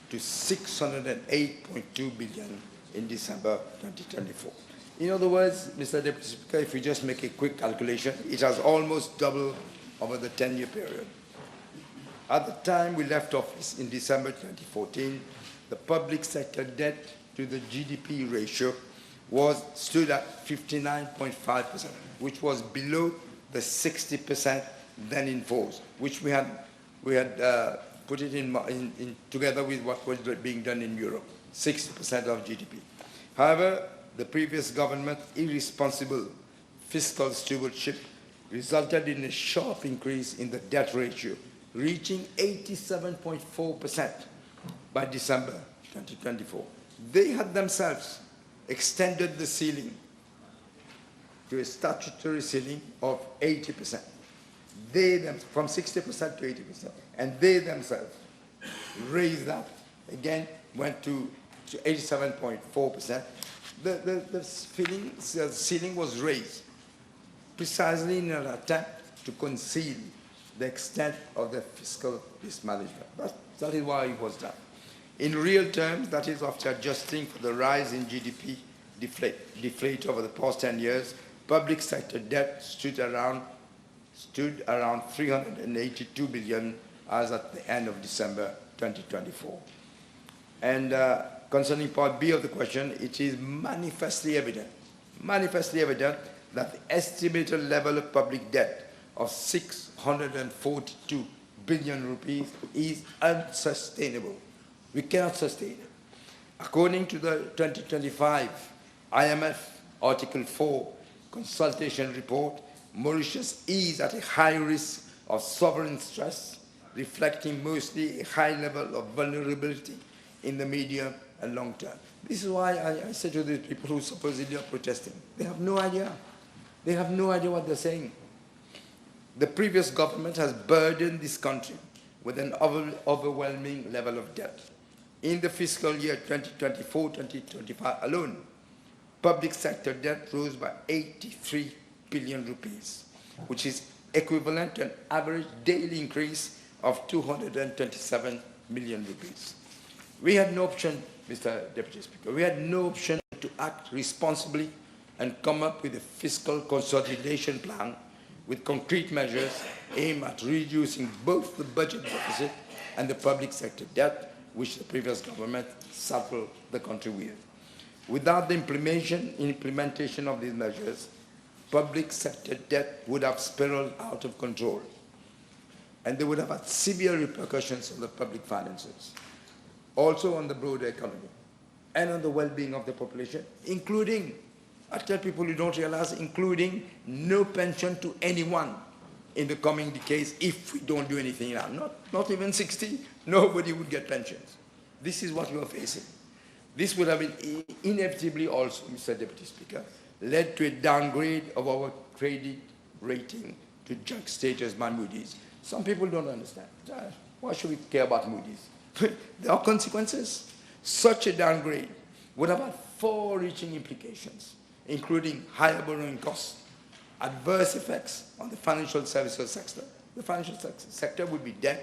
to 608.2 billion in December 2024. In other words, Mr. Deputy Speaker, if we just make a quick calculation, it has almost doubled over the 10-year period. At the time we left office in December 2014, the public sector debt to the GDP ratio stood at 59.5%, which was below the 60% then in force, which we had put it in together with what was being done in Europe, 60% of GDP. However, the previous government irresponsible fiscal stewardship resulted in a sharp increase in the debt ratio, reaching 87.4% by December 2024. They had themselves extended the ceiling to a statutory ceiling of 80%. From 60% to 80%. And they themselves raised that again went to 87.4%. The ceiling was raised precisely in an attempt to conceal the extent of the fiscal mismanagement. That is why it was done. In real terms, that is after adjusting for the rise in GDP deflate over the past 10 years, public sector debt stood around 382 billion as at the end of December 2024. And concerning part B of the question, it is manifestly evident that the estimated level of public debt of 642 billion rupees is unsustainable. We cannot sustain it. According to the 2025 IMF Article 4 consultation report, Mauritius is at a high risk of sovereign stress, reflecting mostly a high level of vulnerability in the medium and long term. This is why I say to the people who supposedly are protesting, they have no idea. They have no idea what they're saying. The previous government has burdened this country with an overwhelming level of debt. In the fiscal year 2024-2025 alone, public sector debt rose by 83 billion rupees, which is equivalent to an average daily increase of 227 million rupees. We had no option, Mr. Deputy Speaker, we had no option to act responsibly and come up with a fiscal consolidation plan with concrete measures aimed at reducing both the budget deficit and the public sector debt, which the previous government saddled the country with. Without the implementation of these measures, public sector debt would have spiraled out of control, and they would have had severe repercussions on the public finances, also on the broader economy, and on the well-being of the population, including, I tell people who don't realize, including no pension to anyone in the coming decades if we don't do anything now. Not even 60, nobody would get pensions. This is what we are facing. This would have been inevitably also, Mr. Deputy Speaker, led to a downgrade of our credit rating to junk status by Moody's. Some people don't understand. Why should we care about Moody's? There are consequences. Such a downgrade would have had far-reaching implications, including higher borrowing costs, adverse effects on the financial services sector. The financial sector would be dead.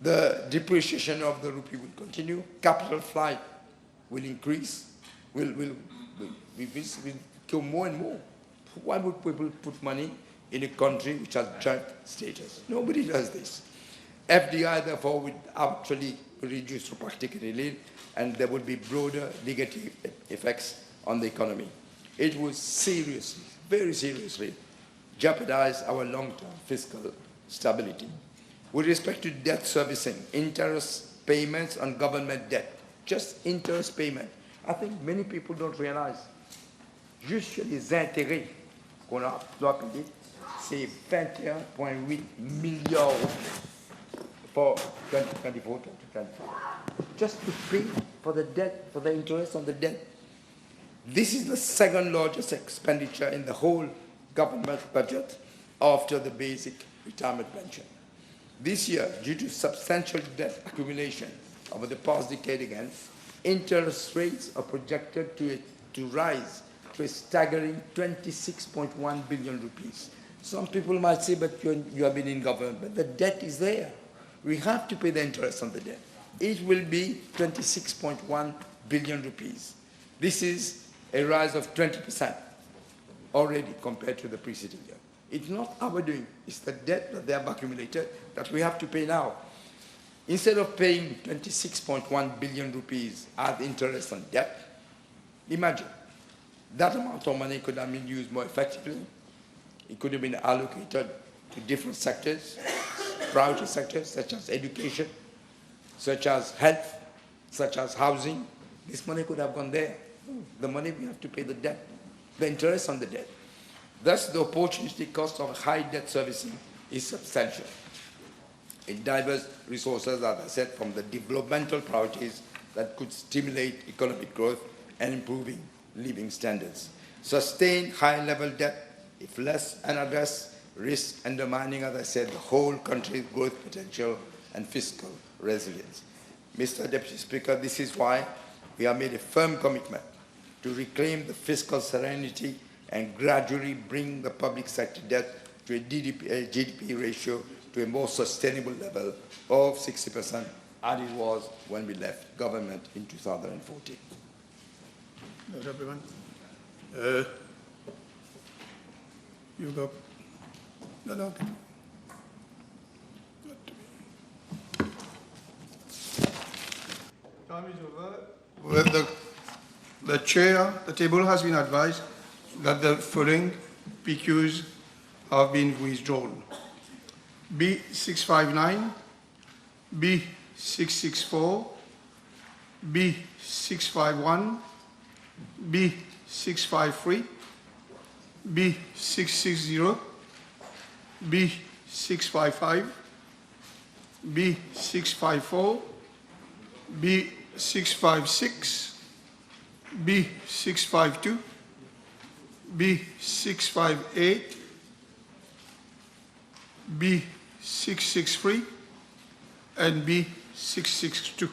The depreciation of the rupee will continue. Capital flight will increase. Will go more and more. Why would people put money in a country which has junk status? Nobody does this. FDI, therefore, would actually reduce to practically nil, and there would be broader negative effects on the economy. It would seriously, very seriously, jeopardize our long-term fiscal stability. With respect to debt servicing, interest payments on government debt, just interest payment, I think many people don't realize. Juste sur les intérêts qu'on doit payer, c'est 21,8 milliards for 2024-2025. Just to pay for the debt, for the interest on the debt. This is the second largest expenditure in the whole government budget after the basic retirement pension. This year, due to substantial debt accumulation over the past decade again, interest rates are projected to rise to a staggering 26.1 billion rupees. Some people might say, but you have been in government, but the debt is there. We have to pay the interest on the debt. It will be 26.1 billion rupees. This is a rise of 20% already compared to the preceding year. It's not our doing. It's the debt that they have accumulated that we have to pay now. Instead of paying 26.1 billion rupees as interest on debt, imagine that amount of money could have been used more effectively. It could have been allocated to different sectors, priority sectors such as education, such as health, such as housing. This money could have gone there. The money we have to pay the debt, the interest on the debt. Thus, the opportunity cost of high debt servicing is substantial. It diverts resources, as I said, from the developmental priorities that could stimulate economic growth and improving living standards. Sustained high-level debt, if less unaddressed, risks undermining, as I said, the whole country's growth potential and fiscal resilience. Mr. Deputy Speaker, this is why we have made a firm commitment to reclaim the fiscal serenity and gradually bring the public sector debt to a GDP ratio to a more sustainable level of 60%, as it was when we left government in 2014. Everyone. You go. No. Time is over. With the chair, the table has been advised that the following PQs have been withdrawn. B659, B664, B651, B653, B660, B655, B654, B656, B652, B658, B663, and B662.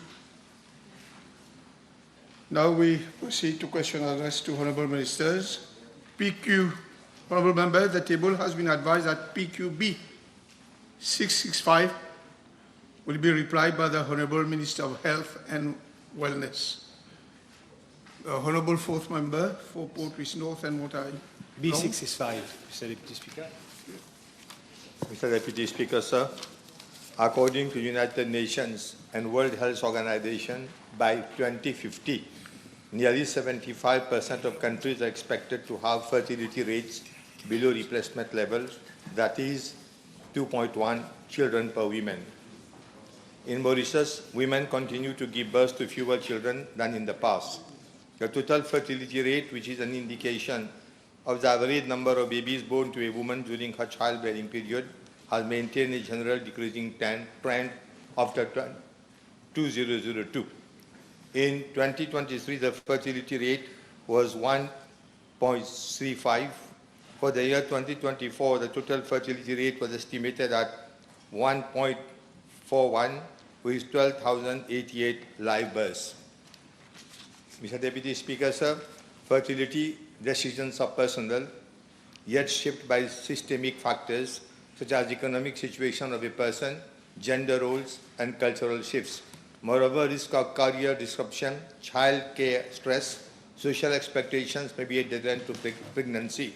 Now we proceed to question addressed to Honourable Ministers. PQ, Honourable Member, the table has been advised that PQB 665 will be replied by the Honourable Minister of Health and Wellness. The Honourable Fourth Member for Port Louis North and Montagne. B665, Mr. Deputy Speaker. Mr. Deputy Speaker, sir, according to United Nations and World Health Organization, by 2050, nearly 75% of countries are expected to have fertility rates below replacement levels, that is 2.1 children per woman. In Mauritius, women continue to give birth to fewer children than in the past. The total fertility rate, which is an indication of the average number of babies born to a woman during her childbearing period, has maintained a general decreasing trend after 2002. In 2023, the fertility rate was 1.35. For the year 2024, the total fertility rate was estimated at 1.41, with 12,088 live births. Mr. Deputy Speaker, sir, fertility decisions are personal, yet shaped by systemic factors such as economic situation of a person, gender roles, and cultural shifts. Moreover, risk of career disruption, child care stress, social expectations may be a deterrent to pregnancy.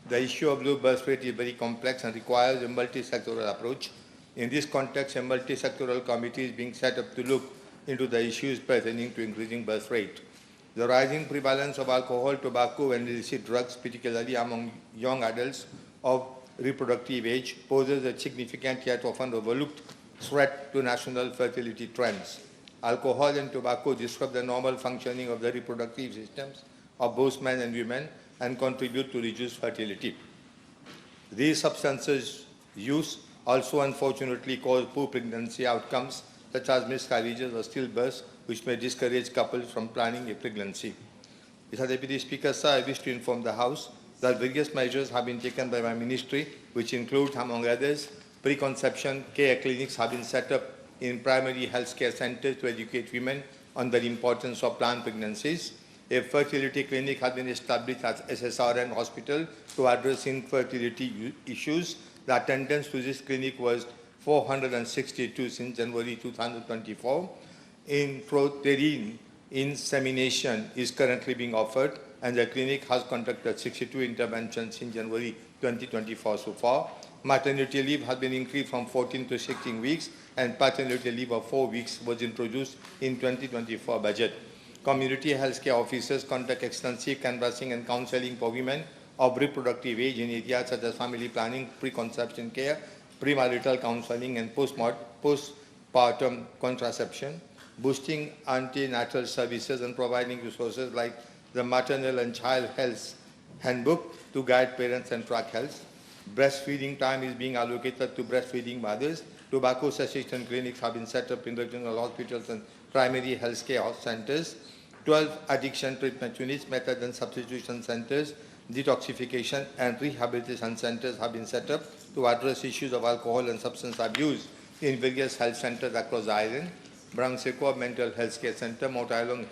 The issue of low birth rate is very complex and requires a multi-sectoral approach. In this context, a multi-sectoral committee is being set up to look into the issues pertaining to increasing birth rate. The rising prevalence of alcohol, tobacco, and illicit drugs, particularly among young adults of reproductive age, poses a significant yet often overlooked threat to national fertility trends. Alcohol and tobacco disrupt the normal functioning of the reproductive systems of both men and women and contribute to reduced fertility. These substances' use also unfortunately cause poor pregnancy outcomes such as miscarriages or stillbirths, which may discourage couples from planning a pregnancy. Mr. Deputy Speaker, sir, I wish to inform the House that various measures have been taken by my ministry, which include, among others, preconception care clinics have been set up in primary health care centers to educate women on the importance of planned pregnancies. A fertility clinic has been established at SSRN Hospital to address infertility issues. The attendance to this clinic was 462 since January 2024. Intrauterine insemination is currently being offered, and the clinic has conducted 62 interventions in January 2024 so far. Maternity leave has been increased from 14 to 16 weeks, and paternity leave of 4 weeks was introduced in 2024 budget. Community healthcare officers conduct extensive canvassing and counseling for women of reproductive age in areas such as family planning, preconception care, premarital counseling, and postpartum contraception, boosting antenatal services and providing resources like the Maternal and Child Health Handbook to guide parents and track health. Breastfeeding time is being allocated to breastfeeding mothers. Tobacco cessation clinics have been set up in regional hospitals and primary health care centers. 12 addiction treatment units, method and substitution centers, detoxification and rehabilitation centers have been set up to address issues of alcohol and substance abuse. in various health centers across the island, Brangseco Mental Health Care Center, Motailong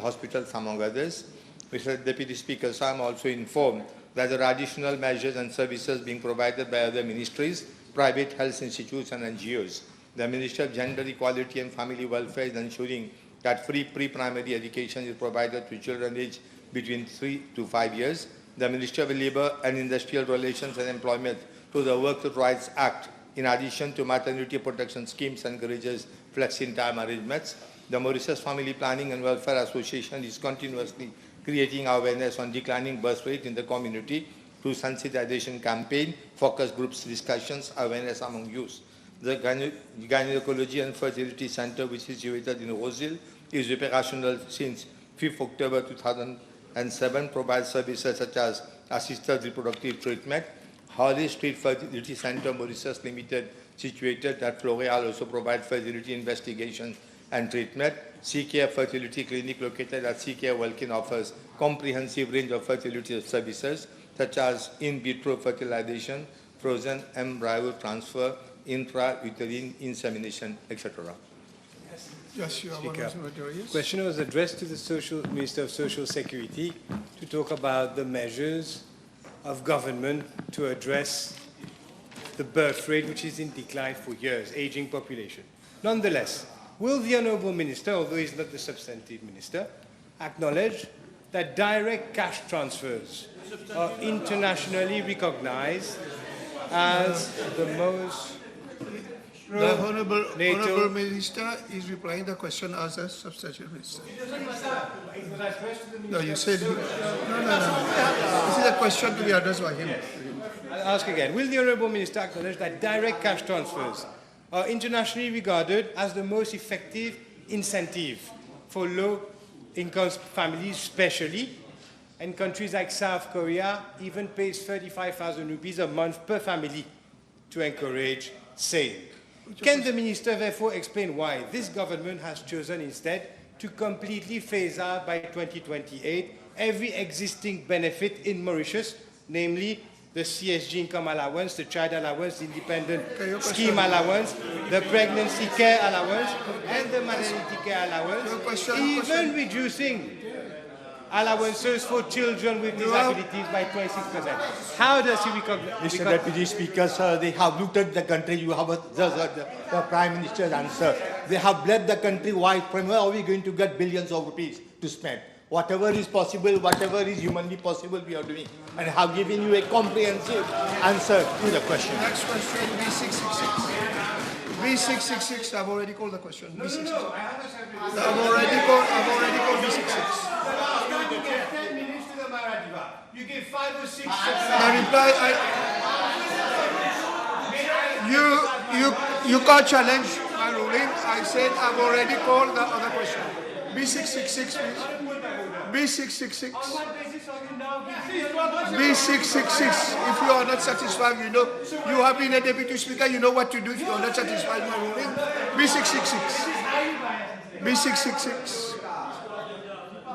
Hospitals, among others. Mr. Deputy Speaker, so I am also informed that there are additional measures and services being provided by other ministries, private health institutes and NGOs. The Ministry of Gender Equality and Family Welfare is ensuring that free pre-primary education is provided to children aged between 3 to 5 years. The Ministry of Labour and Industrial Relations and Employment through the Workers' Rights Act, in addition to maternity protection schemes, encourages flexi-time arrangements. The Mauritius Family Planning and Welfare Association is continuously creating awareness on declining birth rate in the community through sensitization campaign, focus groups, discussions, awareness among youth. The Gynecology and Fertility Center, which is situated in Rosehill, is operational since 5th October 2007, provides services such as assisted reproductive treatment. Harley Street Fertility Center, Mauritius Limited, situated at Floreal, also provides fertility investigation and treatment. CK Fertility Clinic, located at CK Welkin, offers comprehensive range of fertility services such as in vitro fertilization, frozen embryo transfer, intrauterine insemination, etc. Yes, you Speaker. Yes. Question was addressed to the Minister of Social Security to talk about the measures of government to address the birth rate, which is in decline for years, aging population. Nonetheless, will the Honourable Minister, although he's not the substantive minister, acknowledge that direct cash transfers are internationally recognized as the most The Honourable Minister is replying the question as a substantive minister. No, you said... No. This is a question to be addressed by him. I'll ask again. Will the Honourable Minister acknowledge that direct cash transfers are internationally regarded as the most effective incentive for low-income families, especially, and countries like South Korea even pays 35,000 rupees a month per family to encourage saving? Can the Minister therefore explain why this government has chosen instead to completely phase out by 2028 every existing benefit in Mauritius, namely the CSG income allowance, the child allowance, the independent scheme allowance, the pregnancy care allowance, and the maternity care allowance, even reducing allowances for children with disabilities by 26%. How does he recognize? Mr. Deputy Speaker, sir, they have looked at the country. You have the Prime Minister's answer. They have bled the country wide. From where are we going to get billions of rupees to spend? Whatever is possible, whatever is humanly possible, we are doing. And I have given you a comprehensive answer to the question. Next question, B666. B666, I've already called the question. B666. I've already called B666. You give 5 or 6. I reply, you can't challenge my ruling. I said I've already called the other question. B666, please. B666. B666. If you are not satisfied, you know, you have been a deputy speaker, you know what to do if you are not satisfied with my ruling. B666. B666.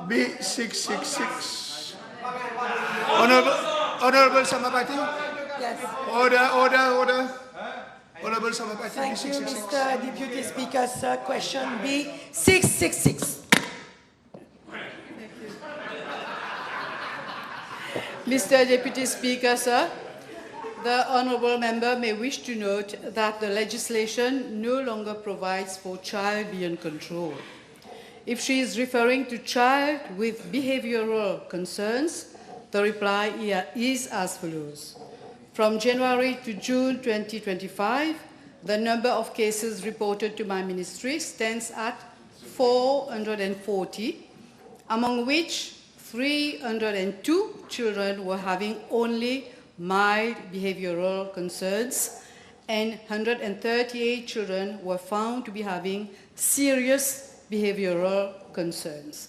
B666. Honorable Samapati? Yes. Order. Honorable Samapati, Thank you, B666. Mr. Deputy Speaker, sir. Question B666. Mr. Deputy Speaker, sir, the honourable member may wish to note that the legislation no longer provides for child beyond control. If she is referring to child with behavioural concerns, the reply here is as follows. From January to June 2025, the number of cases reported to my ministry stands at 440, among which 302 children were having only mild behavioural concerns, and 138 children were found to be having serious behavioural concerns.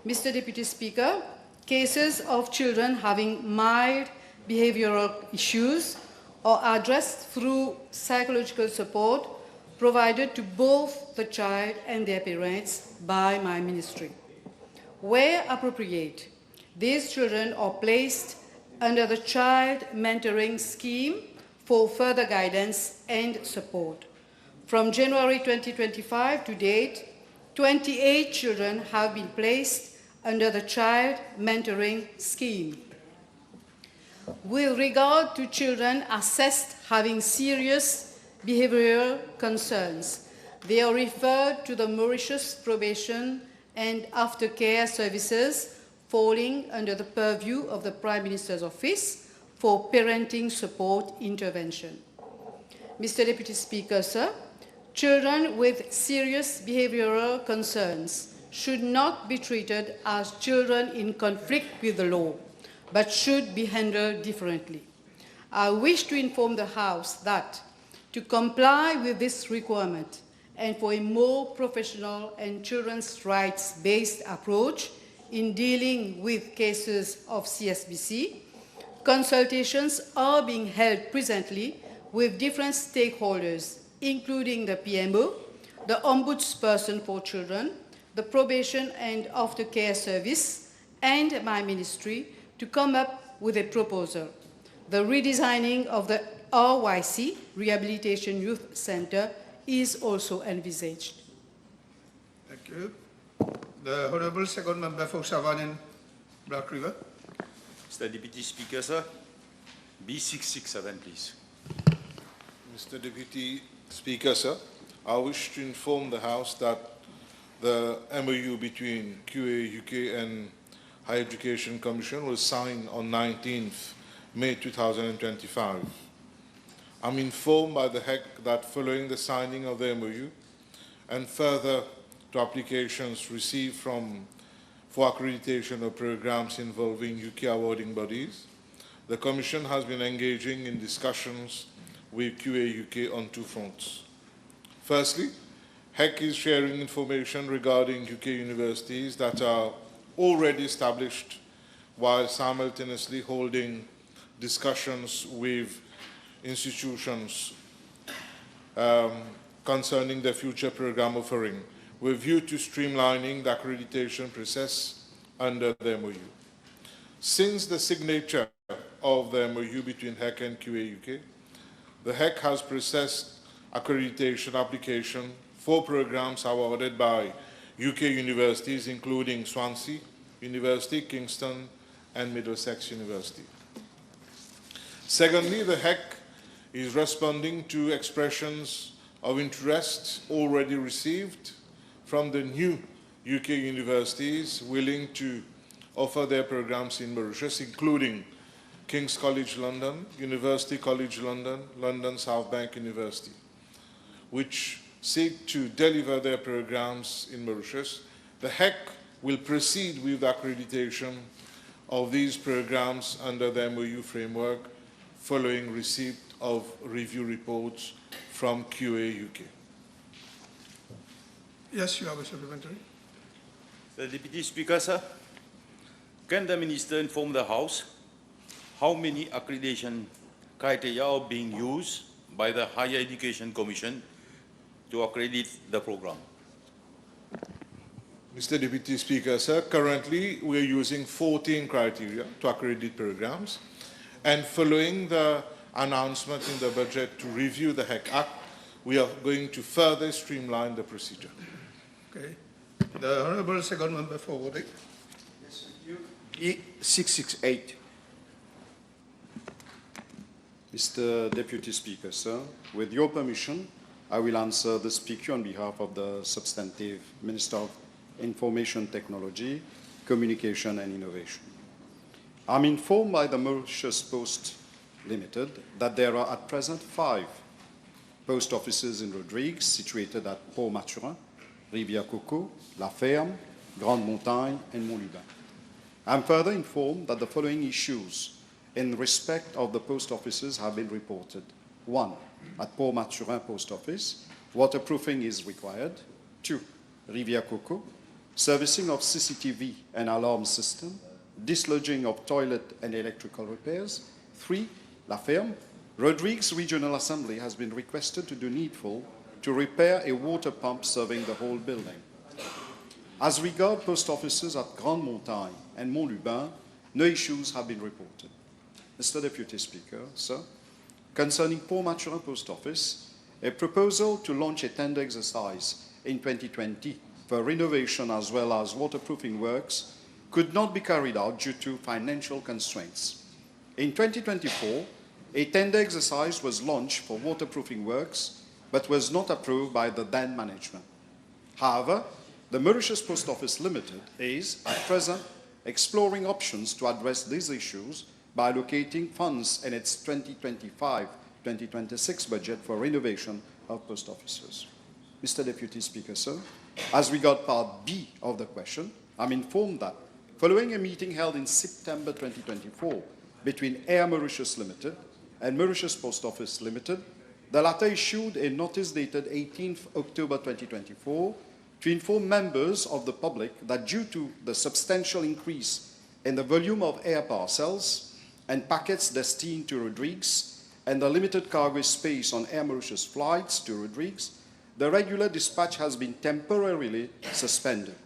Mr. Deputy Speaker, cases of children having mild behavioural issues are addressed through psychological support provided to both the child and their parents by my ministry. Where appropriate, these children are placed under the child mentoring scheme for further guidance and support. From January 2025 to date, 28 children have been placed under the Child Mentoring Scheme. With regard to children assessed having serious behavioral concerns, they are referred to the Mauritius Probation and Aftercare Services, falling under the purview of the Prime Minister's Office for Parenting Support Intervention. Mr. Deputy Speaker, sir, children with serious behavioral concerns should not be treated as children in conflict with the law, but should be handled differently. I wish to inform the House that, to comply with this requirement and for a more professional and children's rights-based approach in dealing with cases of CSBC, consultations are being held presently with different stakeholders, including the PMO, the Ombudsperson for Children, the Probation and Aftercare Service, and my ministry to come up with a proposal. The redesigning of the RYC, Rehabilitation Youth Center, is also envisaged. Thank you. The Honourable Second Member for Savannah Black River. Mr. Deputy Speaker, sir, B667, please. Mr. Deputy Speaker, sir, I wish to inform the House that the MOU between QA UK and Higher Education Commission was signed on 19th May 2025. I'm informed by the HEC that following the signing of the MOU and further to applications received for accreditation of programs involving UK awarding bodies, the Commission has been engaging in discussions with QA UK on two fronts. Firstly, HEC is sharing information regarding UK universities that are already established while simultaneously holding discussions with institutions concerning their future program offering, with view to streamlining the accreditation process under the MOU. Since the signature of the MOU between HEC and QA UK, the HEC has processed accreditation application for programs awarded by UK universities, including Swansea University, Kingston, and Middlesex University. Secondly, the HEC is responding to expressions of interest already received from the new UK universities willing to offer their programs in Mauritius, including King's College London, University College London, London South Bank University, which seek to deliver their programs in Mauritius. The HEC will proceed with the accreditation of these programs under the MOU framework following receipt of review reports from QA UK. Yes, you have a supplementary. The Deputy Speaker, sir, can the Minister inform the House how many accreditation criteria are being used by the Higher Education Commission to accredit the program? Mr. Deputy Speaker, sir, currently we are using 14 criteria to accredit programs, and following the announcement in the budget to review the HEC Act, we are going to further streamline the procedure. Okay. The Honourable Second Member for Warwick. Yes, E668. Mr. Deputy Speaker, sir, with your permission, I will answer the speaker on behalf of the substantive Minister of Information Technology, Communication and Innovation. I'm informed by the Mauritius Post Limited that there are at present 5 post offices in Rodrigues situated at Port-Maturin, Rivière-Coco, La Ferme, Grande Montagne, and Mont-Lubin. I'm further informed that the following issues in respect of the post offices have been reported. 1. At Port-Maturin Post Office, waterproofing is required. 2. Rivière-Coco, servicing of CCTV and alarm system, dislodging of toilet and electrical repairs. 3. La Ferme, Rodrigues Regional Assembly has been requested to do needful to repair a water pump serving the whole building. As regard post offices at Grande Montagne and Mont-Lubin, no issues have been reported. Mr. Deputy Speaker, sir, concerning Port Maturin Post Office, a proposal to launch a tender exercise in 2020 for renovation as well as waterproofing works could not be carried out due to financial constraints. In 2024, a tender exercise was launched for waterproofing works, but was not approved by the then management. However, the Mauritius Post Office Limited is, at present, exploring options to address these issues by allocating funds in its 2025-2026 budget for renovation of post offices. Mr. Deputy Speaker, sir, as regards part B of the question, I'm informed that following a meeting held in September 2024 between Air Mauritius Limited and Mauritius Post Office Limited, the latter issued a notice dated 18th October 2024 to inform members of the public that due to the substantial increase in the volume of air parcels and packets destined to Rodrigues and the limited cargo space on Air Mauritius flights to Rodrigues, the regular dispatch has been temporarily suspended.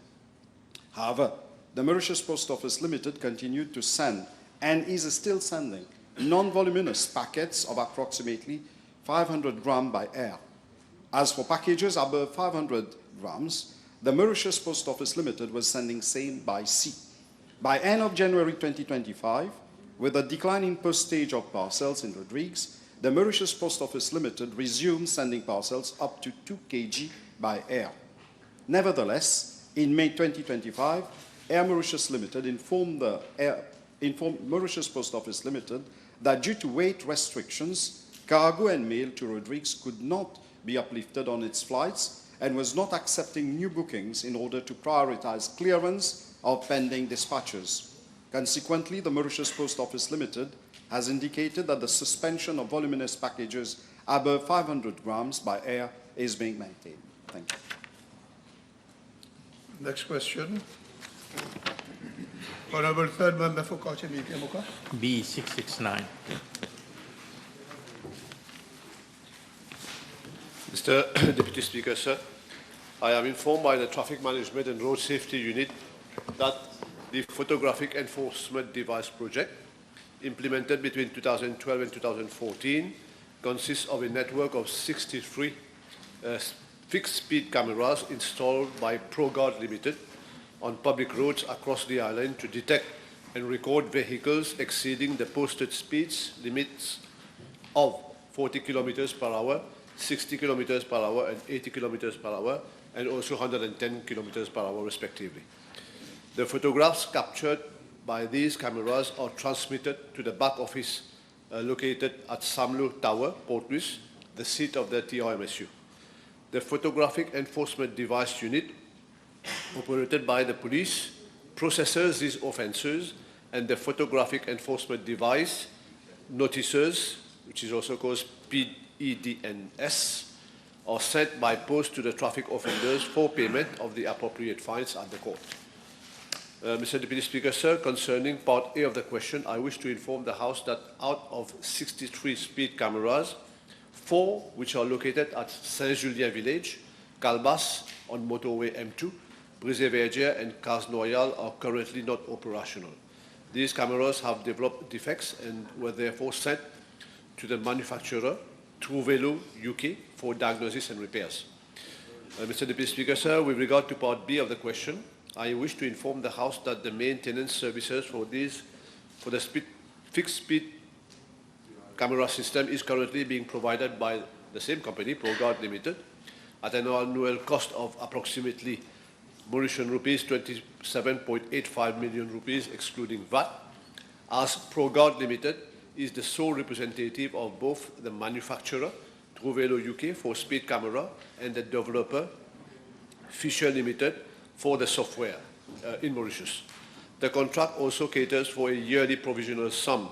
However, the Mauritius Post Office Limited continued to send and is still sending non-voluminous packets of approximately 500 grams by air. As for packages above 500 grams, the Mauritius Post Office Limited was sending same by sea. By end of January 2025, with a decline in postage of parcels in Rodrigues, the Mauritius Post Office Limited resumed sending parcels up to 2 kg by air. Nevertheless, in May 2025, Air Mauritius Limited informed Mauritius Post Office Limited that due to weight restrictions, cargo and mail to Rodrigues could not be uplifted on its flights and was not accepting new bookings in order to prioritize clearance of pending dispatches. Consequently, the Mauritius Post Office Limited has indicated that the suspension of voluminous packages above 500 grams by air is being maintained. Thank you. Next question. Honorable Third Member for Kaushik Kemuka. B669. Mr. Deputy Speaker, sir, I am informed by the Traffic Management and Road Safety Unit that the Photographic Enforcement Device project, implemented between 2012 and 2014, consists of a network of 63 fixed-speed cameras installed by ProGuard Limited on public roads across the island to detect and record vehicles exceeding the posted speeds limits of 40 kilometers per hour, 60 kilometers per hour, and 80 kilometers per hour, and also 110 kilometers per hour, respectively. The photographs captured by these cameras are transmitted to the back office located at Samlo Tower, Port Louis, the seat of the TRMSU. The Photographic Enforcement Device Unit, operated by the police, processes these offences, and the Photographic Enforcement Device notices, which is also called PEDNS, are sent by post to the traffic offenders for payment of the appropriate fines at the court. Mr. Deputy Speaker, sir, concerning part A of the question, I wish to inform the House that out of 63 speed cameras, 4 which are located at Saint-Julien Village, Calbas on motorway M2, Brisé-Verdier and Cas-Noyal are currently not operational. These cameras have developed defects and were therefore sent to the manufacturer, Travaux UK, for diagnosis and repairs. Mr. Deputy Speaker, sir, with regard to part B of the question, I wish to inform the House that the maintenance services for the fixed-speed camera system is currently being provided by the same company, ProGuard Limited, at an annual cost of approximately Mauritian rupees 27.85 million rupees, excluding VAT, as ProGuard Limited is the sole representative of both the manufacturer, Travaux UK, for speed camera, and the developer, Fisher Limited, for the software in Mauritius. The contract also caters for a yearly provisional sum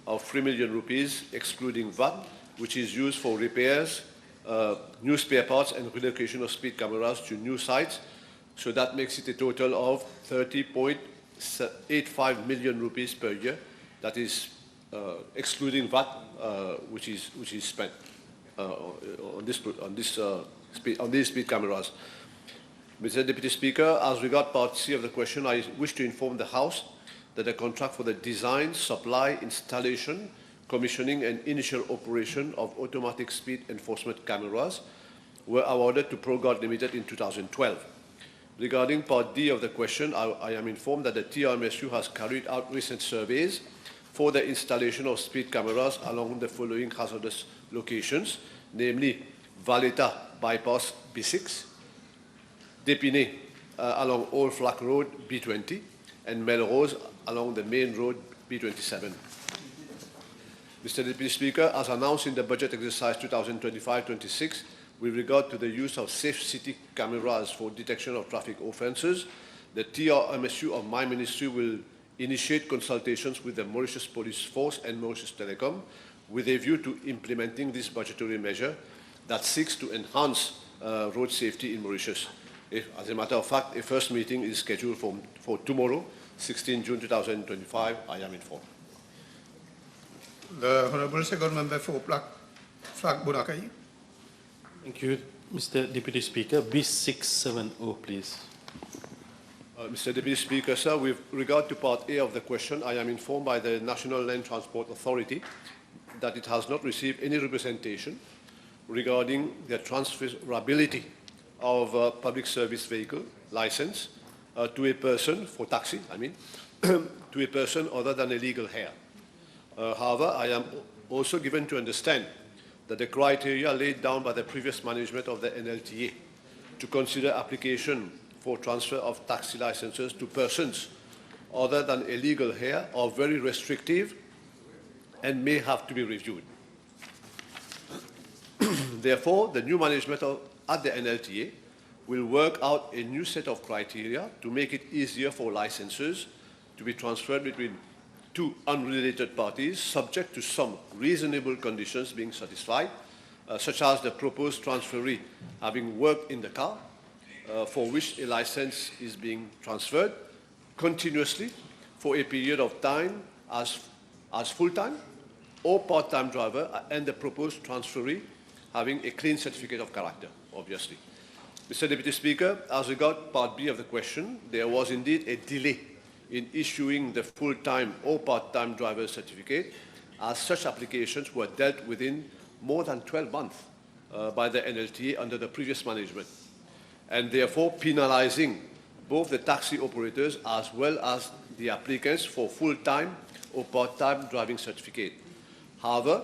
of 3 million rupees, excluding VAT, which is used for repairs, new spare parts, and relocation of speed cameras to new sites. So that makes it a total of 30.85 million rupees per year. That is excluding VAT, which is spent on these speed cameras. Mr. Deputy Speaker, as regards part C of the question, I wish to inform the House that the contract for the design, supply, installation, commissioning and initial operation of automatic speed enforcement cameras were awarded to ProGuard Limited in 2012. Regarding Part D of the question, I am informed that the TRMSU has carried out recent surveys for the installation of speed cameras along the following hazardous locations, namely Valeta Bypass B6, D'Épinay along Old Flack Road B20, and Melrose along the main road B27. Mr. Deputy Speaker, as announced in the budget exercise 2025-26, with regard to the use of safe city cameras for detection of traffic offences, the TRMSU of my ministry will initiate consultations with the Mauritius Police Force and Mauritius Telecom with a view to implementing this budgetary measure that seeks to enhance road safety in Mauritius. As a matter of fact, a first meeting is scheduled for tomorrow, 16 June 2025, I am informed. The Honourable Second Member for Flag Bunakai. Thank you, Mr. Deputy Speaker. B670, please. Mr. Deputy Speaker, sir, with regard to Part A of the question, I am informed by the National Land Transport Authority that it has not received any representation regarding the transferability of a public service vehicle license to a person, for taxi, I mean, to a person other than a legal heir. However, I am also given to understand that the criteria laid down by the previous management of the NLTA to consider application for transfer of taxi licenses to persons other than a legal heir are very restrictive and may have to be reviewed. Therefore, the new management at the NLTA will work out a new set of criteria to make it easier for licenses to be transferred between two unrelated parties, subject to some reasonable conditions being satisfied, such as the proposed transferee having worked in the car for which a license is being transferred continuously for a period of time as full-time or part-time driver, and the proposed transferee having a clean certificate of character, obviously. Mr. Deputy Speaker, as regards Part B of the question, there was indeed a delay in issuing the full-time or part-time driver certificate, as such applications were dealt within more than 12 months by the NLTA under the previous management, and therefore penalizing both the taxi operators as well as the applicants for full-time or part-time driving certificate. However,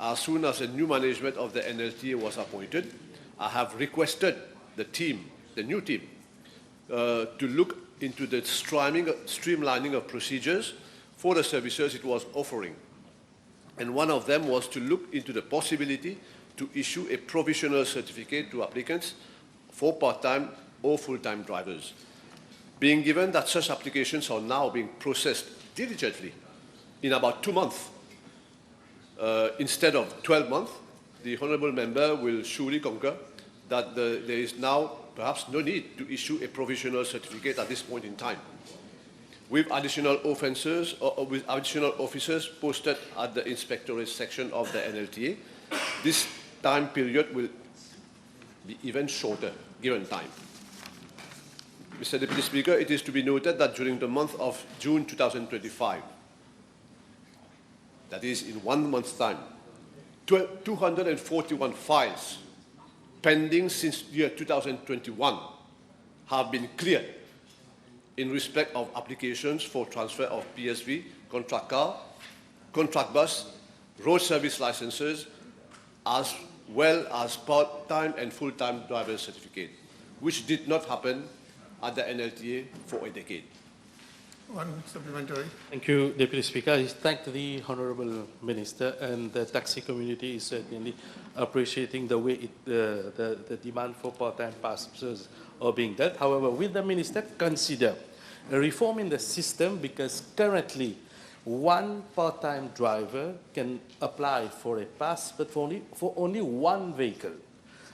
as soon as the new management of the NLTA was appointed, I have requested the new team, to look into the streamlining of procedures for the services it was offering. And one of them was to look into the possibility to issue a provisional certificate to applicants for part-time or full-time drivers. Being given that such applications are now being processed diligently in about 2 months instead of 12 months, the Honourable Member will surely concur that there is now perhaps no need to issue a provisional certificate at this point in time. With additional offences or with additional officers posted at the inspectorate section of the NLTA, this time period will be even shorter, given time. Mr. Deputy Speaker, it is to be noted that during the month of June 2025, that is in 1 month's time, 241 files pending since year 2021 have been cleared in respect of applications for transfer of PSV, contract car, contract bus, road service licenses, as well as part-time and full-time driver certificate, which did not happen at the NLTA for a decade. One supplementary. Thank you, Deputy Speaker. I thank the Honourable Minister, and the taxi community is certainly appreciating the way the demand for part-time passengers are being dealt. However, will the Minister consider a reform in the system, because currently one part-time driver can apply for a pass, but for only one vehicle.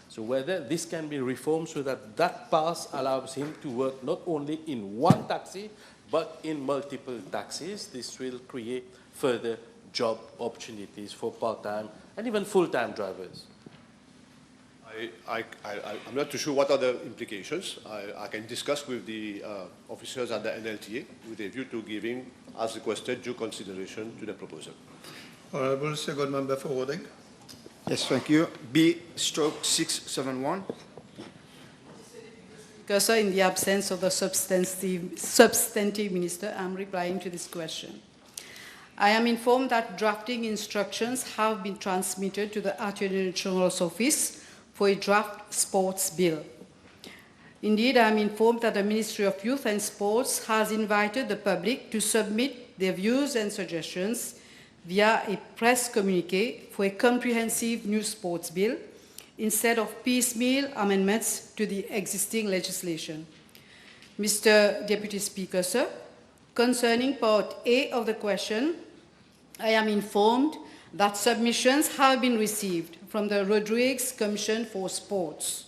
So whether this can be reformed so that that pass allows him to work not only in one taxi, but in multiple taxis. This will create further job opportunities for part-time and even full-time drivers. I'm not too sure what are the implications. I can discuss with the officers at the NLTA with a view to giving, as requested, due consideration to the proposal. Honorable Second Member for Warding. Yes, thank you. B/671. Because in the absence of the substantive minister, I'm replying to this question. I am informed that drafting instructions have been transmitted to the Attorney General's office for a draft sports bill. Indeed, I am informed that the Ministry of Youth and Sports has invited the public to submit their views and suggestions via a press communiqué for a comprehensive new sports bill instead of piecemeal amendments to the existing legislation. Mr. Deputy Speaker, sir, concerning Part A of the question, I am informed that submissions have been received from the Rodrigues Commission for Sports.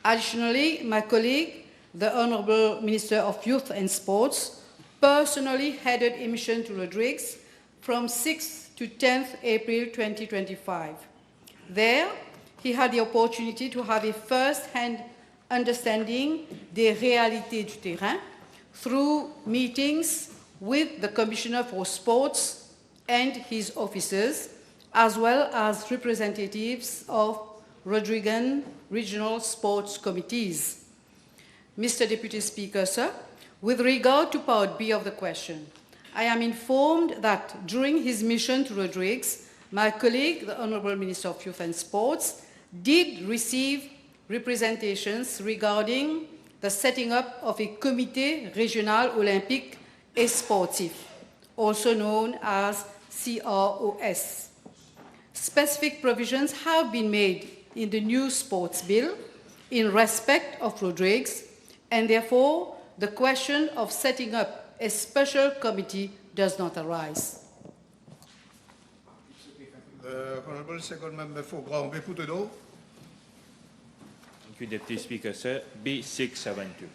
Additionally, my colleague, the Honourable Minister of Youth and Sports, personally headed a mission to Rodrigues from 6th to 10th April 2025. There, he had the opportunity to have a first-hand understanding des réalités du terrain through meetings with the Commissioner for Sports and his officers, as well as representatives of Rodrigues regional sports committees. Mr. Deputy Speaker, sir, with regard to Part B of the question, I am informed that during his mission to Rodrigues, my colleague, the Honourable Minister of Youth and Sports, did receive representations regarding the setting up of a Comité Régional Olympique et Sportif, also known as CROS. Specific provisions have been made in the new sports bill in respect of Rodrigues, and therefore the question of setting up a special committee does not arise. The Honourable Second Member for Grand Bay-Pouteneau. Thank you, Deputy Speaker, sir. B672.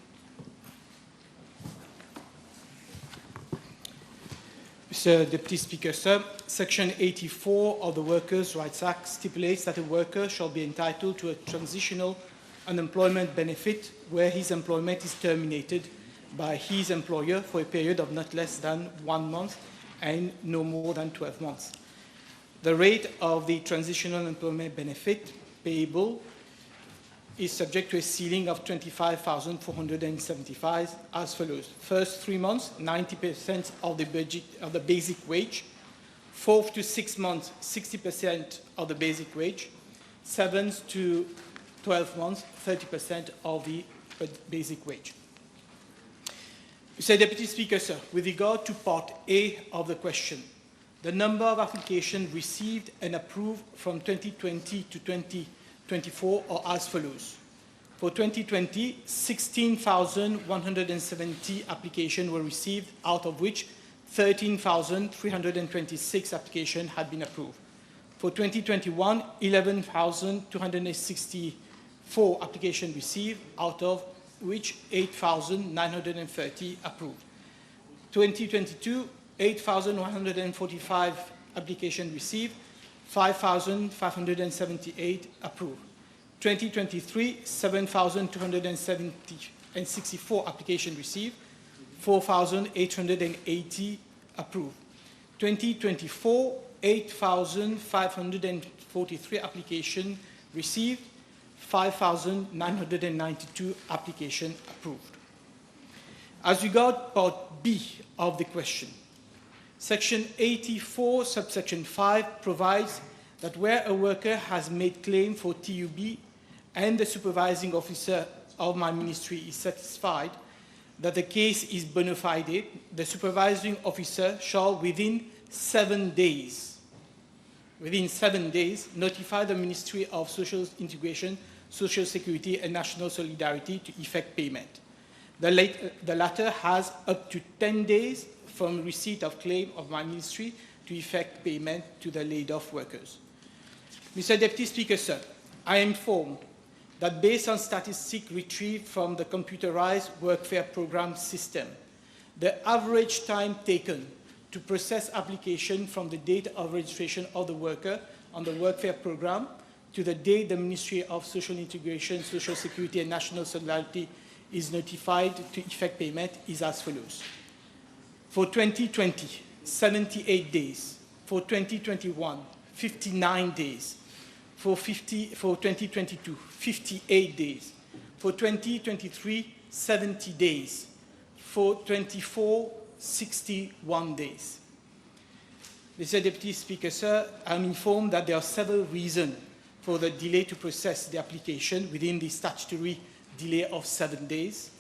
Mr. Deputy Speaker, sir, Section 84 of the Workers' Rights Act stipulates that a worker shall be entitled to a transitional unemployment benefit where his employment is terminated by his employer for a period of not less than 1 month and no more than 12 months. The rate of the transitional employment benefit payable is subject to a ceiling of 25,475 as follows. First 3 months, 90% of the basic wage. 4 to 6 months, 60% of the basic wage. 7 to 12 months, 30% of the basic wage. Mr. Deputy Speaker, sir, with regard to Part A of the question, the number of applications received and approved from 2020 to 2024 are as follows. For 2020, 16,170 applications were received, out of which 13,326 applications had been approved. For 2021, 11,264 applications received, out of which 8,930 approved. 2022, 8,145 applications received, 5,578 approved. 2023, 7,264 applications received, 4,880 approved. 2024, 8,543 applications received, 5,992 applications approved. As regards Part B of the question, Section 84, subsection 5 provides that where a worker has made claim for TUB and the supervising officer of my ministry is satisfied that the case is bona fide, the supervising officer shall within 7 days, notify the Ministry of Social Integration, Social Security and National Solidarity to effect payment. The latter has up to 10 days from receipt of claim of my ministry to effect payment to the laid-off workers. Mr. Deputy Speaker, sir, I am informed that based on statistics retrieved from the computerized workfare program system, the average time taken to process application from the date of registration of the worker on the workfare program to the date the Ministry of Social Integration, Social Security and National Solidarity is notified to effect payment is as follows. For 2020, 78 days. For 2021, 59 days. For 2022, 58 days. For 2023, 70 days. For 24, 61 days. Mr. Deputy Speaker, sir, I'm informed that there are several reasons for the delay to process the application within the statutory delay of 7 days.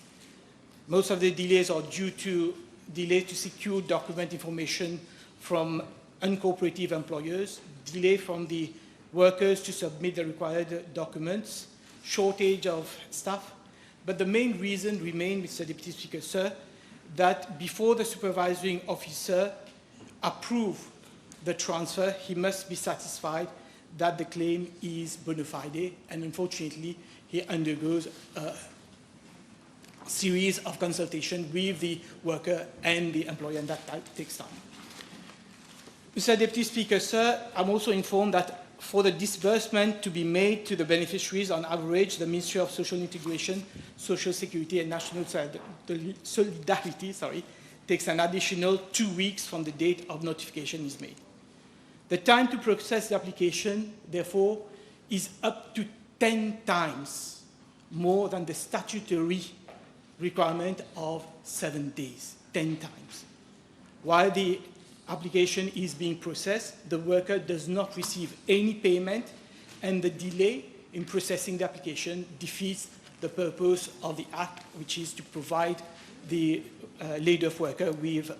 Most of the delays are due to delay to secure document information from uncooperative employers, delay from the workers to submit the required documents, shortage of staff. But the main reason remains, Mr. Deputy Speaker, sir, that before the supervising officer approves the transfer, he must be satisfied that the claim is bona fide, and unfortunately, he undergoes a series of consultation with the worker and the employer, and that takes time. Mr. Deputy Speaker, sir, I'm also informed that for the disbursement to be made to the beneficiaries, on average, the Ministry of Social Integration, Social Security and National Solidarity takes an additional 2 weeks from the date of notification is made. The time to process the application, therefore, is up to 10 times more than the statutory requirement of 7 days, 10 times. While the application is being processed, the worker does not receive any payment, and the delay in processing the application defeats the purpose of the Act, which is to provide the laid-off worker with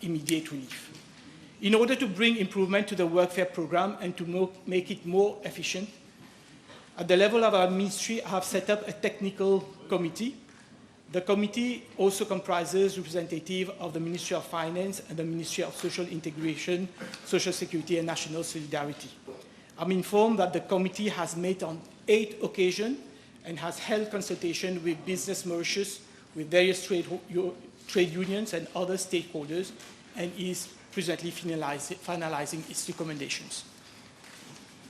immediate relief. In order to bring improvement to the workfare program and to make it more efficient, at the level of our ministry, I have set up a technical committee. The committee also comprises representatives of the Ministry of Finance and the Ministry of Social Integration, Social Security and National Solidarity. I'm informed that the committee has met on 8 occasions and has held consultation with Business Mauritius, with various trade unions and other stakeholders, and is presently finalizing its recommendations.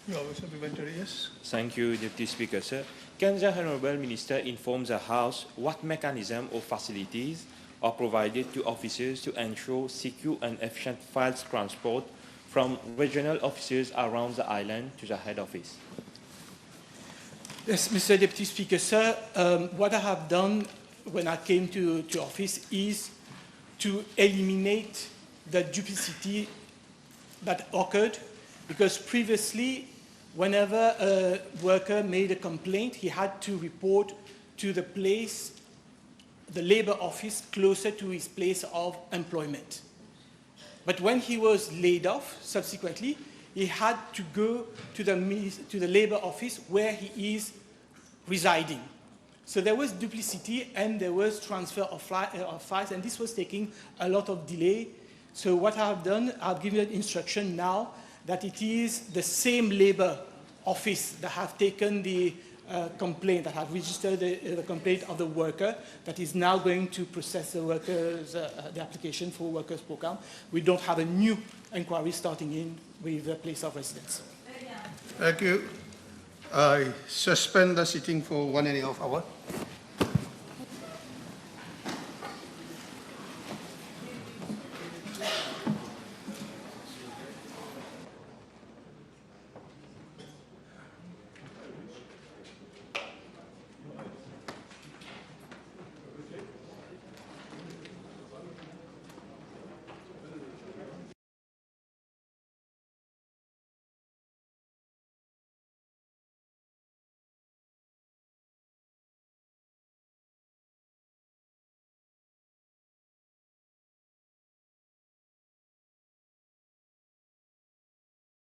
Yes. Thank you, Deputy Speaker, sir. Can the Honourable Minister inform the House what mechanism or facilities are provided to officers to ensure secure and efficient files transport from regional offices around the island to the head office? Yes, Mr. Deputy Speaker, sir, what I have done when I came to office is to eliminate the duplicity that occurred, because previously, whenever a worker made a complaint, he had to report to the place, the labor office closer to his place of employment. But when he was laid off, subsequently, he had to go to the labor office where he is residing. So there was duplicity and there was transfer of files, and this was taking a lot of delay. So what I have done, I've given instruction now that it is the same labor office that have taken the complaint, that have registered the complaint of the worker, that is now going to process the workers, the application for workers program. We don't have a new inquiry starting in with the place of residence. Thank you. I suspend the sitting for 1.5 hours.